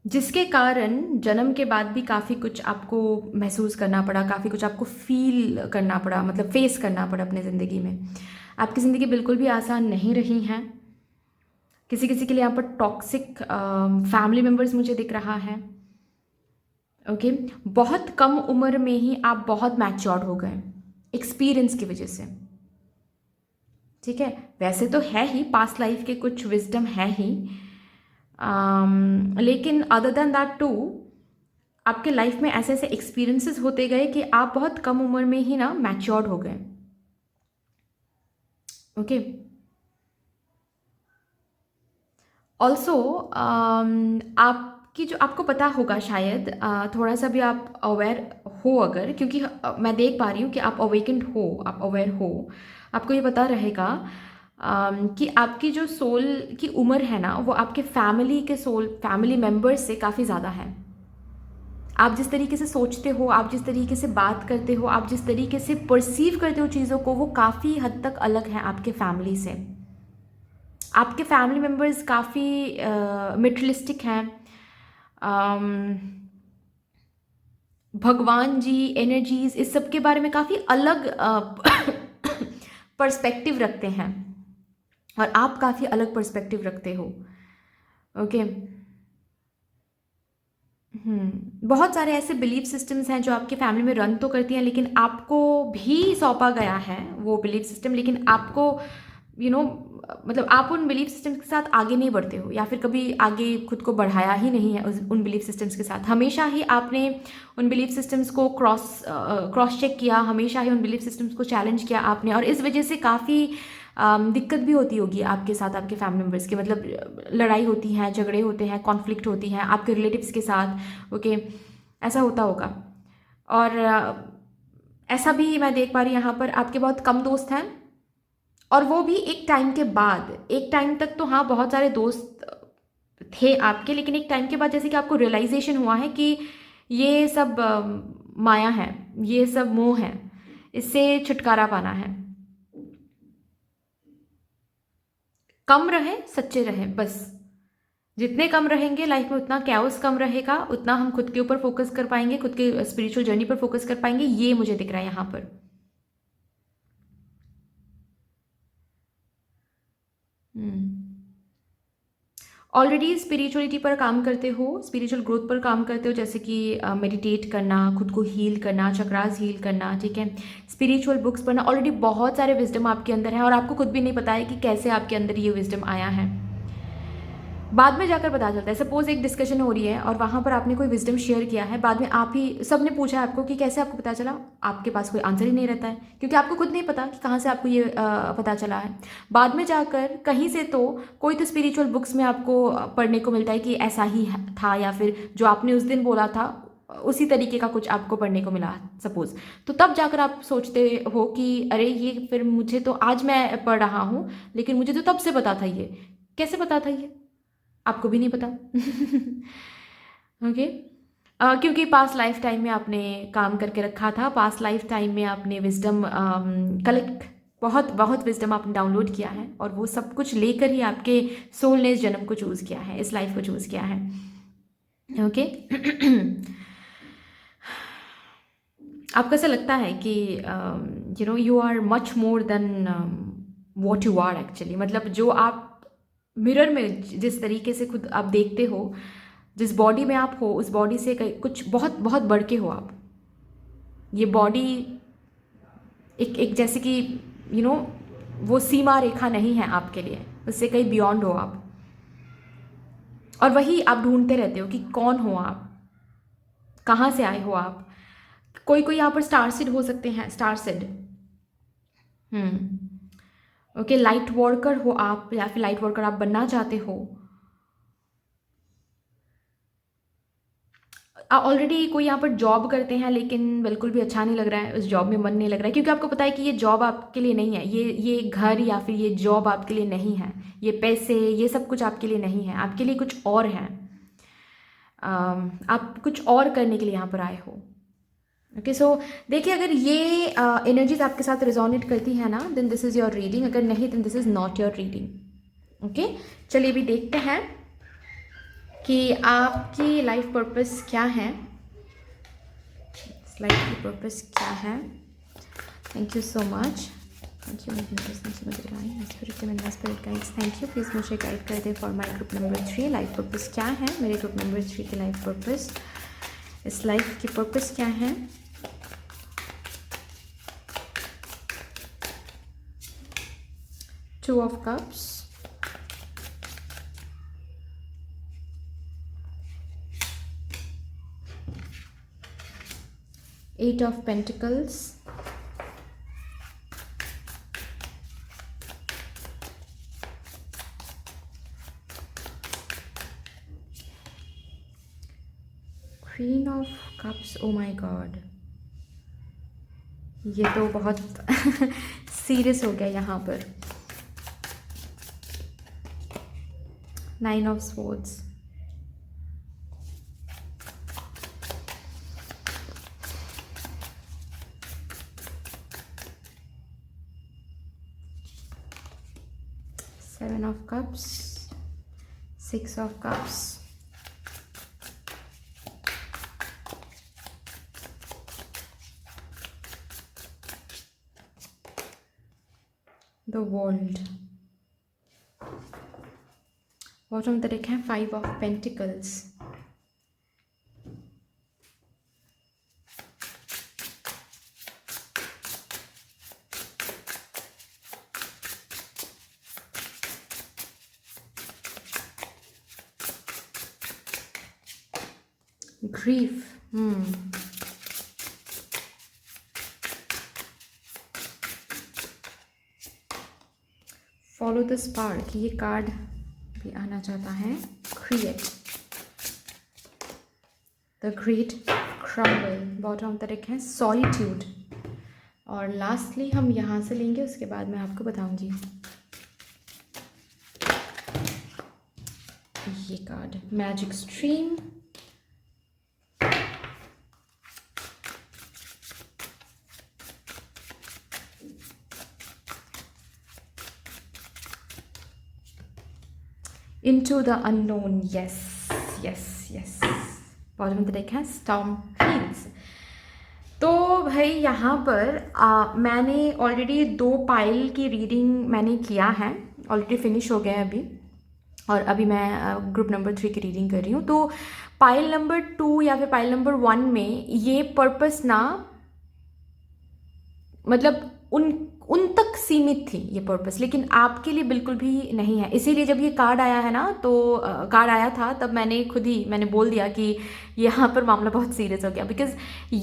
जिसके कारण जन्म के बाद भी काफ़ी कुछ आपको महसूस करना पड़ा, काफ़ी कुछ आपको फील करना पड़ा, मतलब फेस करना पड़ा अपने ज़िंदगी में। आपकी ज़िंदगी बिल्कुल भी आसान नहीं रही हैं। किसी किसी के लिए यहाँ पर टॉक्सिक फैमिली मेम्बर्स मुझे दिख रहा है। ओके, बहुत कम उम्र में ही आप बहुत मैच्योर्ड हो गए एक्सपीरियंस की वजह से। ठीक है, वैसे तो है ही, पास्ट लाइफ के कुछ विजडम है ही, लेकिन अदर देन दैट टू आपके लाइफ में ऐसे ऐसे एक्सपीरियंसेस होते गए कि आप बहुत कम उम्र में ही ना मैच्योर्ड हो गए। ओके, ऑल्सो आपकी जो, आपको पता होगा शायद, थोड़ा सा भी आप अवेयर हो अगर, क्योंकि मैं देख पा रही हूँ कि आप अवेकेंड हो, आप अवेयर हो, आपको ये पता रहेगा कि आपकी जो सोल की उम्र है ना, वो आपके फैमिली के सोल, फैमिली मेम्बर्स से काफ़ी ज़्यादा है। आप जिस तरीके से सोचते हो, आप जिस तरीके से बात करते हो, आप जिस तरीके से परसीव करते हो चीज़ों को, वो काफ़ी हद तक अलग है आपके फैमिली से। आपके फैमिली मेम्बर्स काफ़ी मटेरियलिस्टिक हैं, भगवान जी, एनर्जीज, इस सब के बारे में काफ़ी अलग पर्सपेक्टिव रखते हैं, और आप काफ़ी अलग पर्सपेक्टिव रखते हो। ओके, बहुत सारे ऐसे बिलीफ सिस्टम्स हैं जो आपके फैमिली में रन तो करती हैं, लेकिन आपको भी सौंपा गया है वो बिलीफ सिस्टम, लेकिन आपको मतलब आप उन बिलीफ सिस्टम्स के साथ आगे नहीं बढ़ते हो, या फिर कभी आगे खुद को बढ़ाया ही नहीं है उन बिलीफ सिस्टम्स के साथ। हमेशा ही आपने उन बिलीफ सिस्टम्स को क्रॉस चेक किया, हमेशा ही उन बिलीफ सिस्टम्स को चैलेंज किया आपने, और इस वजह से काफ़ी दिक्कत भी होती होगी आपके साथ, आपके फैमिली मेम्बर्स के, मतलब लड़ाई होती हैं, झगड़े होते हैं, कॉन्फ्लिक्ट होती हैं आपके रिलेटिव्स के साथ। ओके, ऐसा होता होगा। और ऐसा भी मैं देख पा रही हूँ यहाँ पर आपके बहुत कम दोस्त हैं, और वो भी एक टाइम के बाद। एक टाइम तक तो हाँ बहुत सारे दोस्त थे आपके, लेकिन एक टाइम के बाद जैसे कि आपको रियलाइजेशन हुआ है कि ये सब माया है, ये सब मोह है, इससे छुटकारा पाना है। कम रहे, सच्चे रहे, बस। जितने कम रहेंगे लाइफ में, उतना कैओस कम रहेगा, उतना हम खुद के ऊपर फोकस कर पाएंगे, खुद के स्पिरिचुअल जर्नी पर फोकस कर पाएंगे। ये मुझे दिख रहा है यहाँ पर। ऑलरेडी स्पिरिचुअलिटी पर काम करते हो, स्पिरिचुअल ग्रोथ पर काम करते हो, जैसे कि मेडिटेट करना, खुद को हील करना, चक्रास हील करना, ठीक है, स्पिरिचुअल बुक्स पढ़ना। ऑलरेडी बहुत सारे विजडम आपके अंदर है, और आपको खुद भी नहीं पता है कि कैसे आपके अंदर ये विजडम आया है। बाद में जाकर पता चलता है। सपोज एक डिस्कशन हो रही है और वहाँ पर आपने कोई विजडम शेयर किया है, बाद में आप ही, सबने पूछा आपको कि कैसे आपको पता चला, आपके पास कोई आंसर ही नहीं रहता है, क्योंकि आपको खुद नहीं पता कि कहाँ से आपको ये पता चला है। बाद में जाकर कहीं से तो कोई तो स्पिरिचुअल बुक्स में आपको पढ़ने को मिलता है कि ऐसा ही था, या फिर जो आपने उस दिन बोला था उसी तरीके का कुछ आपको पढ़ने को मिला सपोज। तो तब जाकर आप सोचते हो कि अरे ये फिर मुझे तो आज मैं पढ़ रहा हूँ, लेकिन मुझे तो तब से पता था, ये कैसे पता था, ये आपको भी नहीं पता। ओके, क्योंकि पास्ट लाइफ टाइम में आपने काम करके रखा था, पास्ट लाइफ टाइम में आपने विजडम कलेक्ट, बहुत बहुत विजडम आपने डाउनलोड किया है, और वो सब कुछ लेकर ही आपके सोल ने इस जन्म को चूज़ किया है, इस लाइफ को चूज़ किया है। ओके, आपको ऐसा लगता है कि you are much more than what you are actually, मतलब जो आप मिरर में जिस तरीके से खुद आप देखते हो, जिस बॉडी में आप हो, उस बॉडी से कुछ बहुत बहुत बढ़ के हो आप। ये बॉडी एक जैसे कि वो सीमा रेखा नहीं है आपके लिए, उससे कहीं बियॉन्ड हो आप। और वही आप ढूंढते रहते हो कि कौन हो आप, कहाँ से आए हो आप। कोई कोई यहाँ पर स्टार सीड हो सकते हैं, star seed. Okay, light worker हो आप, या फिर लाइट वर्कर आप बनना चाहते हो। ऑलरेडी कोई यहाँ पर जॉब करते हैं, लेकिन बिल्कुल भी अच्छा नहीं लग रहा है, उस जॉब में मन नहीं लग रहा है, क्योंकि आपको पता है कि ये जॉब आपके लिए नहीं है, ये घर या फिर ये जॉब आपके लिए नहीं है, ये पैसे, ये सब कुछ आपके लिए नहीं है, आपके लिए कुछ और है। आप कुछ और करने के लिए यहाँ पर आए हो। ओके, सो देखिए, अगर ये एनर्जीज आपके साथ रिजोनेट करती है ना, then this is your reading, अगर नहीं then this is not your reading. Okay, चलिए अभी देखते हैं कि आपकी लाइफ पर्पस क्या है, लाइफ की पर्पस क्या है। Thank you so much, thank you spirit guides, thank you. Please मुझे गाइड कर दे for my group number 3। Life purpose क्या है मेरे ग्रुप नंबर 3 की लाइफ पर्पस, इस लाइफ की पर्पस क्या है। Two of cups, eight of pentacles, queen of cups. Oh my god, ये तो बहुत सीरियस हो गया यहाँ पर। Nine of swords, seven of cups, six of cups, the world. Bottom the deck है five of pentacles, grief. Follow the spark, ये card भी आना चाहता है। Create, the great crumble. Bottom of the deck है सॉलिट्यूड। और lastly हम यहाँ से लेंगे, उसके बाद मैं आपको बताऊंगी। ये card magic stream, into the unknown। yes yes yes। Bottom of the deck है स्टॉर्म क्वींस। तो भाई यहाँ पर मैंने ऑलरेडी 2 पाइल की रीडिंग मैंने किया है, ऑलरेडी फिनिश हो गया है अभी, और अभी मैं ग्रुप नंबर 3 की रीडिंग कर रही हूँ। तो पाइल नंबर 2 या फिर पाइल नंबर 1 में ये पर्पस ना, मतलब उन तक सीमित थी ये पर्पस, लेकिन आपके लिए बिल्कुल भी नहीं है। इसीलिए जब ये कार्ड आया है ना, तो कार्ड आया था तब मैंने बोल दिया कि यहाँ पर मामला बहुत सीरियस हो गया, बिकॉज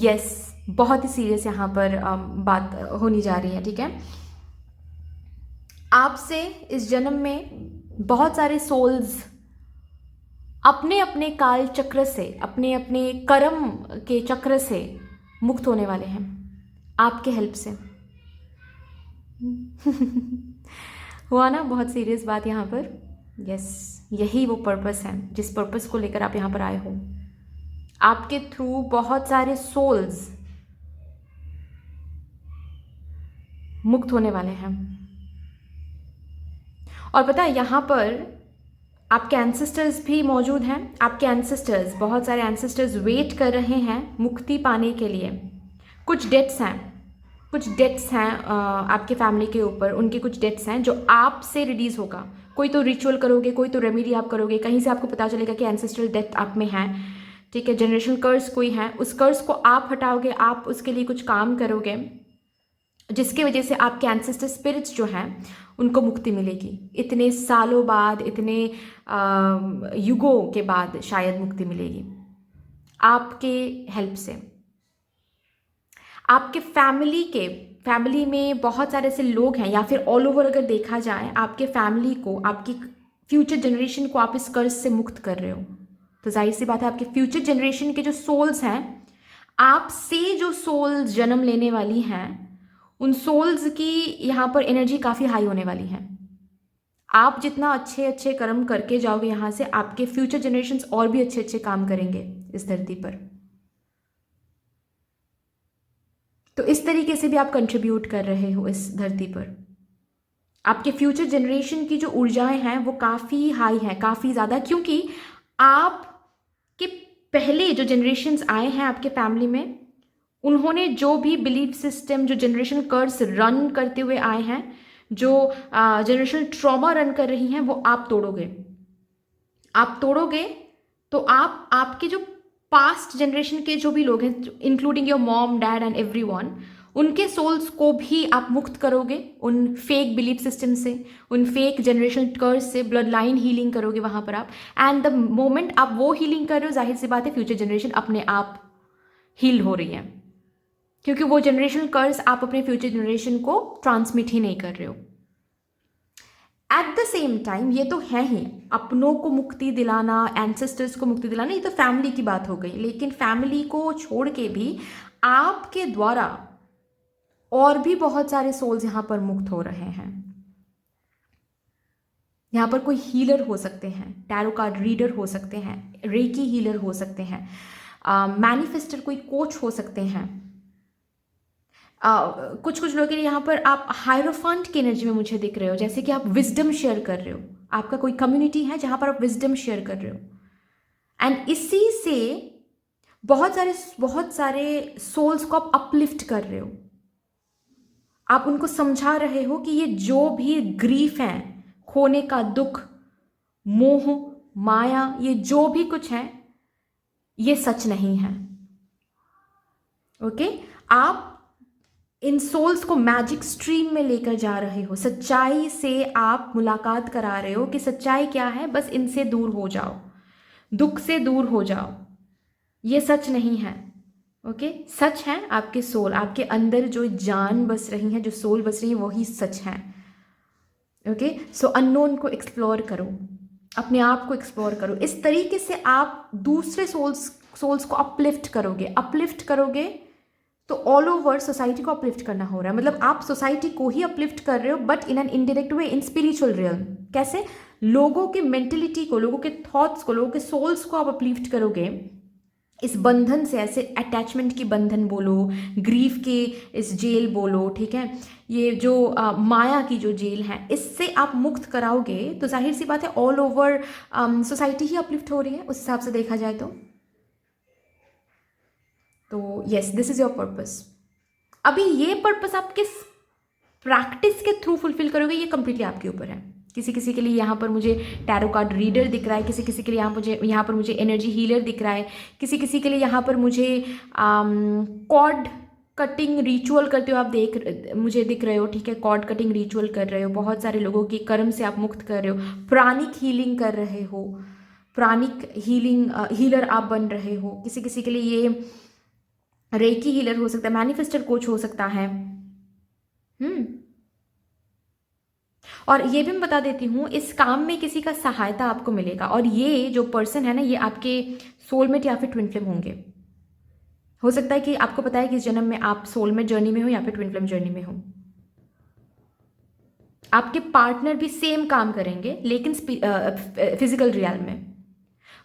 यस, बहुत ही सीरियस यहाँ पर बात होनी जा रही है। ठीक है, आपसे इस जन्म में बहुत सारे सोल्स अपने अपने काल चक्र से, अपने अपने कर्म के चक्र से मुक्त होने वाले हैं आपके हेल्प से। हुआ ना बहुत सीरियस बात यहाँ पर। यस, यही वो पर्पस है जिस पर्पस को लेकर आप यहाँ पर आए हो। आपके थ्रू बहुत सारे सोल्स मुक्त होने वाले हैं। और पता है यहाँ पर आपके एंसेस्टर्स भी मौजूद हैं। आपके एंसेस्टर्स, बहुत सारे एंसेस्टर्स वेट कर रहे हैं मुक्ति पाने के लिए। कुछ डेट्स हैं आपके फैमिली के ऊपर, उनके कुछ डेट्स हैं जो आपसे रिलीज़ होगा। कोई तो रिचुअल करोगे, कोई तो रेमेडी आप करोगे, कहीं से आपको पता चलेगा कि एंसेस्ट्रल डेथ आप में है। ठीक है, जनरेशनल कर्स कोई है, उस कर्स को आप हटाओगे, आप उसके लिए कुछ काम करोगे, जिसकी वजह से आपके एंसेस्टर स्पिरिट्स जो हैं उनको मुक्ति मिलेगी। इतने सालों बाद, इतने युगों के बाद शायद मुक्ति मिलेगी आपके हेल्प से। आपके फैमिली में बहुत सारे ऐसे लोग हैं, या फिर ऑल ओवर अगर देखा जाए, आपके फैमिली को, आपकी फ्यूचर जनरेशन को आप इस कर्ज से मुक्त कर रहे हो। तो जाहिर सी बात है आपके फ्यूचर जनरेशन के जो सोल्स हैं, आपसे जो सोल्स जन्म लेने वाली हैं, उन सोल्स की यहाँ पर एनर्जी काफ़ी हाई होने वाली है। आप जितना अच्छे अच्छे कर्म करके जाओगे यहाँ से, आपके फ्यूचर जनरेशन्स और भी अच्छे अच्छे काम करेंगे इस धरती पर। तो इस तरीके से भी आप कंट्रीब्यूट कर रहे हो इस धरती पर। आपके फ्यूचर जनरेशन की जो ऊर्जाएं हैं वो काफ़ी हाई हैं, काफ़ी ज़्यादा, क्योंकि आपके पहले जो जनरेशन्स आए हैं आपके फैमिली में, उन्होंने जो भी बिलीफ सिस्टम, जो जनरेशन कर्स रन करते हुए आए हैं, जो जनरेशनल ट्रॉमा रन कर रही हैं, वो आप तोड़ोगे। आप तोड़ोगे तो आप आपके जो पास्ट जनरेशन के जो भी लोग हैं, including your mom, dad and everyone, उनके सोल्स को भी आप मुक्त करोगे उन फेक बिलीफ सिस्टम से, उन फेक जनरेशन कर्स से। ब्लड लाइन हीलिंग करोगे वहाँ पर आप। एंड द मोमेंट आप वो हीलिंग कर रहे हो, जाहिर सी बात है फ्यूचर जनरेशन अपने आप हील हो रही है, क्योंकि वो जनरेशन कर्स आप अपने फ्यूचर जनरेशन को ट्रांसमिट ही नहीं कर रहे हो। एट द सेम टाइम ये तो है ही, अपनों को मुक्ति दिलाना, एंसेस्टर्स को मुक्ति दिलाना, ये तो फैमिली की बात हो गई। लेकिन फैमिली को छोड़ के भी आपके द्वारा और भी बहुत सारे सोल्स यहाँ पर मुक्त हो रहे हैं। यहाँ पर कोई हीलर हो सकते हैं, टैरो कार्ड रीडर हो सकते हैं, रेकी हीलर हो सकते हैं, मैनिफेस्टर कोई कोच हो सकते हैं। कुछ कुछ लोगों के लिए यहाँ पर आप हायरोफांट की एनर्जी में मुझे दिख रहे हो, जैसे कि आप विजडम शेयर कर रहे हो। आपका कोई कम्युनिटी है जहाँ पर आप विजडम शेयर कर रहे हो, एंड इसी से बहुत सारे सोल्स को आप अपलिफ्ट कर रहे हो। आप उनको समझा रहे हो कि ये जो भी ग्रीफ है, खोने का दुख, मोह, माया, ये जो भी कुछ है, ये सच नहीं है। ओके आप इन सोल्स को मैजिक स्ट्रीम में लेकर जा रहे हो। सच्चाई से आप मुलाकात करा रहे हो कि सच्चाई क्या है, बस इनसे दूर हो जाओ, दुख से दूर हो जाओ, ये सच नहीं है। ओके सच है आपके सोल, आपके अंदर जो जान बस रही है, जो सोल बस रही है, वही सच है। ओके सो अननोन को एक्सप्लोर करो, अपने आप को एक्सप्लोर करो। इस तरीके से आप दूसरे सोल्स को अपलिफ्ट करोगे तो ऑल ओवर सोसाइटी को अपलिफ्ट करना हो रहा है। मतलब आप सोसाइटी को ही अपलिफ्ट कर रहे हो, but in an indirect way, in spiritual realm. कैसे? लोगों के मेंटेलिटी को, लोगों के थॉट्स को, लोगों के सोल्स को आप अपलिफ्ट करोगे इस बंधन से। ऐसे अटैचमेंट की बंधन बोलो, ग्रीफ के इस जेल बोलो, ठीक है, ये जो माया की जो जेल है, इससे आप मुक्त कराओगे तो जाहिर सी बात है ऑल ओवर सोसाइटी ही अपलिफ्ट हो रही है उस हिसाब से देखा जाए तो yes, this is your purpose. अभी ये पर्पस आप किस प्रैक्टिस के थ्रू फुलफिल करोगे, ये कंप्लीटली आपके ऊपर है। किसी किसी के लिए यहाँ पर मुझे टैरो कार्ड रीडर दिख रहा है, किसी किसी के लिए यहाँ पर मुझे एनर्जी हीलर दिख रहा है, किसी किसी के लिए यहाँ पर मुझे कॉर्ड कटिंग रिचुअल करते हो आप मुझे दिख रहे हो, ठीक है, कॉर्ड कटिंग रिचुअल कर रहे हो, बहुत सारे लोगों की कर्म से आप मुक्त कर रहे हो, प्राणिक हीलिंग कर रहे हो, प्राणिक हीलर आप बन रहे हो। किसी किसी के लिए ये रेकी हीलर हो सकता है, मैनिफेस्टर कोच हो सकता है। और ये भी मैं बता देती हूँ, इस काम में किसी का सहायता आपको मिलेगा, और ये जो पर्सन है ना, ये आपके सोलमेट या फिर ट्विन फ्लेम होंगे। हो सकता है कि आपको पता है कि इस जन्म में आप सोलमेट जर्नी में हो या फिर ट्विन फ्लेम जर्नी में हो। आपके पार्टनर भी सेम काम करेंगे, लेकिन फिजिकल रियल में।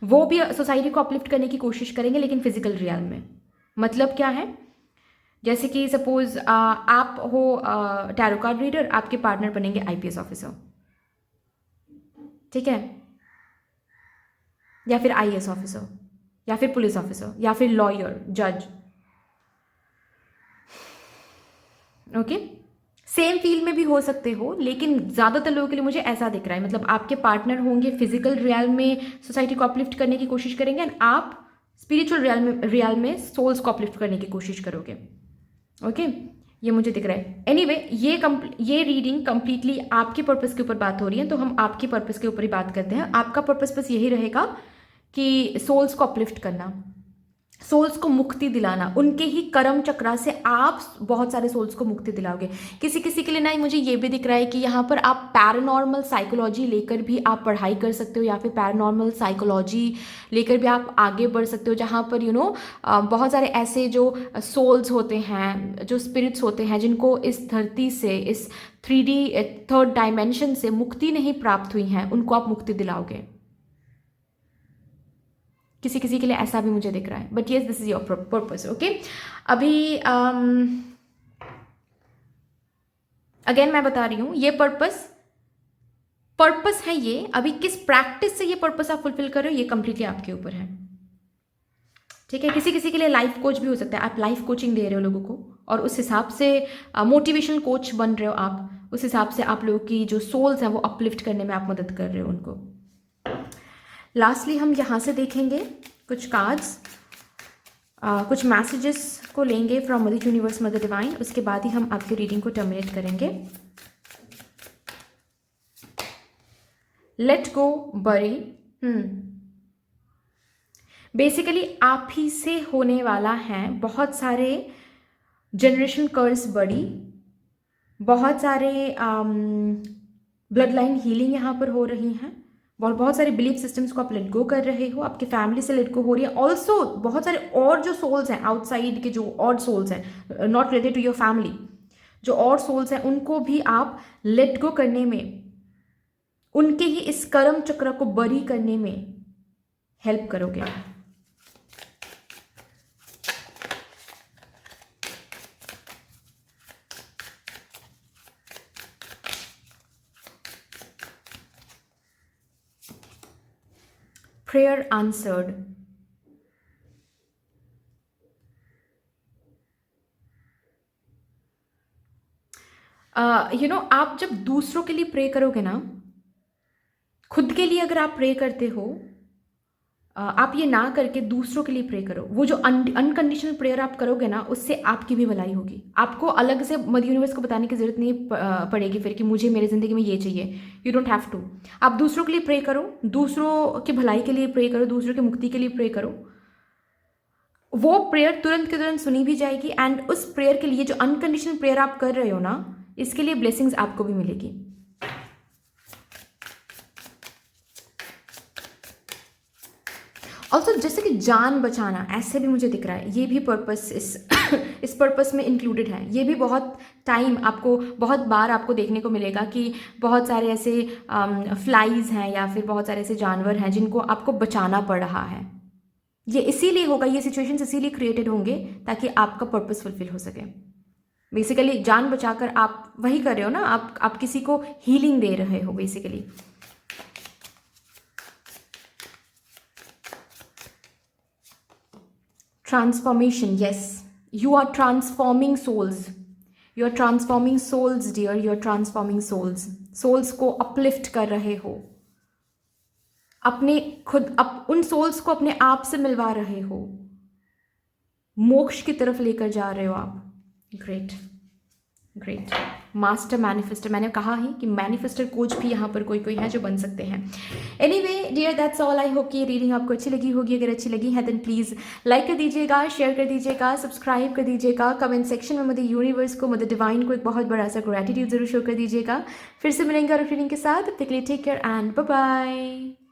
वो भी सोसाइटी को अपलिफ्ट करने की कोशिश करेंगे, लेकिन फिजिकल रियल में। मतलब क्या है? जैसे कि सपोज आप हो टैरो कार्ड रीडर, आपके पार्टनर बनेंगे आईपीएस ऑफिसर, ठीक है, या फिर आईएएस ऑफिसर, या फिर पुलिस ऑफिसर, या फिर लॉयर, जज। ओके सेम फील्ड में भी हो सकते हो, लेकिन ज़्यादातर लोगों के लिए मुझे ऐसा दिख रहा है। मतलब आपके पार्टनर होंगे फिजिकल रियल में सोसाइटी को अपलिफ्ट करने की कोशिश करेंगे, एंड आप स्पिरिचुअल रियल में सोल्स को अपलिफ्ट करने की कोशिश करोगे। ओके ये मुझे दिख रहा है। एनीवे ये रीडिंग कंप्लीटली आपके पर्पस के ऊपर बात हो रही है, तो हम आपके पर्पस के ऊपर ही बात करते हैं। आपका पर्पस बस यही रहेगा कि सोल्स को अपलिफ्ट करना, सोल्स को मुक्ति दिलाना। उनके ही कर्म चक्रा से आप बहुत सारे सोल्स को मुक्ति दिलाओगे। किसी किसी के लिए ना मुझे ये भी दिख रहा है कि यहाँ पर आप पैरानॉर्मल साइकोलॉजी लेकर भी आप पढ़ाई कर सकते हो, या फिर पैरानॉर्मल साइकोलॉजी लेकर भी आप आगे बढ़ सकते हो, जहाँ पर बहुत सारे ऐसे जो सोल्स होते हैं, जो स्पिरिट्स होते हैं, जिनको इस धरती से, इस 3D थर्ड डायमेंशन से मुक्ति नहीं प्राप्त हुई है, उनको आप मुक्ति दिलाओगे। किसी किसी के लिए ऐसा भी मुझे दिख रहा है, but yes this is your purpose. Okay अभी अगेन मैं बता रही हूँ, ये पर्पस पर्पस है ये, अभी किस प्रैक्टिस से ये पर्पस आप फुलफिल कर रहे हो ये कंप्लीटली आपके ऊपर है। ठीक है, किसी किसी के लिए लाइफ कोच भी हो सकता है, आप लाइफ कोचिंग दे रहे हो लोगों को और उस हिसाब से मोटिवेशनल कोच बन रहे हो आप, उस हिसाब से आप लोगों की जो सोल्स हैं वो अपलिफ्ट करने में आप मदद कर रहे हो उनको। लास्टली हम यहाँ से देखेंगे कुछ कार्ड्स, कुछ मैसेजेस को लेंगे from mother universe, mother divine, उसके बाद ही हम आपकी रीडिंग को टर्मिनेट करेंगे। लेट गो बरी, बेसिकली आप ही से होने वाला है बहुत सारे जनरेशन कर्स बड़ी, बहुत सारे ब्लड लाइन हीलिंग यहाँ पर हो रही हैं, बहुत सारे बिलीफ सिस्टम्स को आप लेट गो कर रहे हो, आपके फैमिली से लेट गो हो रही है। ऑल्सो बहुत सारे और जो सोल्स हैं आउटसाइड के, जो और सोल्स हैं not related to your family, जो और सोल्स हैं उनको भी आप लेट गो करने में, उनके ही इस कर्म चक्र को बरी करने में हेल्प करोगे। Prayer answered. आप जब दूसरों के लिए प्रे करोगे ना, खुद के लिए अगर आप प्रे करते हो, आप ये ना करके दूसरों के लिए प्रे करो। वो जो अनकंडीशनल प्रेयर आप करोगे ना, उससे आपकी भी भलाई होगी। आपको अलग से मदर यूनिवर्स को बताने की जरूरत नहीं पड़ेगी फिर कि मुझे मेरी ज़िंदगी में ये चाहिए। You don't have to. आप दूसरों के लिए प्रे करो, दूसरों की भलाई के लिए प्रे करो, दूसरों की मुक्ति के लिए प्रे करो। वो प्रेयर तुरंत के तुरंत सुनी भी जाएगी एंड उस प्रेयर के लिए जो अनकंडीशनल प्रेयर आप कर रहे हो ना, इसके लिए ब्लेसिंग्स आपको भी मिलेगी। ऑल्सो जैसे कि जान बचाना, ऐसे भी मुझे दिख रहा है, ये भी पर्पस इस पर्पस में इंक्लूडेड है। ये भी बहुत टाइम आपको, बहुत बार आपको देखने को मिलेगा कि बहुत सारे ऐसे फ्लाइज हैं या फिर बहुत सारे ऐसे जानवर हैं जिनको आपको बचाना पड़ रहा है। ये इसीलिए होगा, ये सिचुएशंस इसीलिए क्रिएटेड होंगे ताकि आपका पर्पस फुलफिल हो सके। बेसिकली जान बचाकर आप वही कर रहे हो ना, आप किसी को हीलिंग दे रहे हो basically. Transformation, yes. You are transforming souls. You are transforming souls, dear. You are transforming souls. Souls को uplift कर रहे हो, अपने खुद उन souls को अपने आप से मिलवा रहे हो, मोक्ष की तरफ लेकर जा रहे हो आप। Great great. मास्टर मैनिफेस्टर, मैंने कहा ही कि मैनिफेस्टर कोच भी यहाँ पर कोई है जो बन सकते हैं। Anyway dear, that's all. I hope कि ये रीडिंग आपको अच्छी लगी होगी। अगर अच्छी लगी है देन प्लीज़ लाइक कर दीजिएगा, शेयर कर दीजिएगा, सब्सक्राइब कर दीजिएगा, कमेंट सेक्शन में मदर यूनिवर्स को, मदर डिवाइन को एक बहुत बड़ा सा ग्रैटिट्यूड जरूर शो कर दीजिएगा। फिर से मिलेंगे और रीडिंग के साथ। तब तक के लिए take care and bye bye.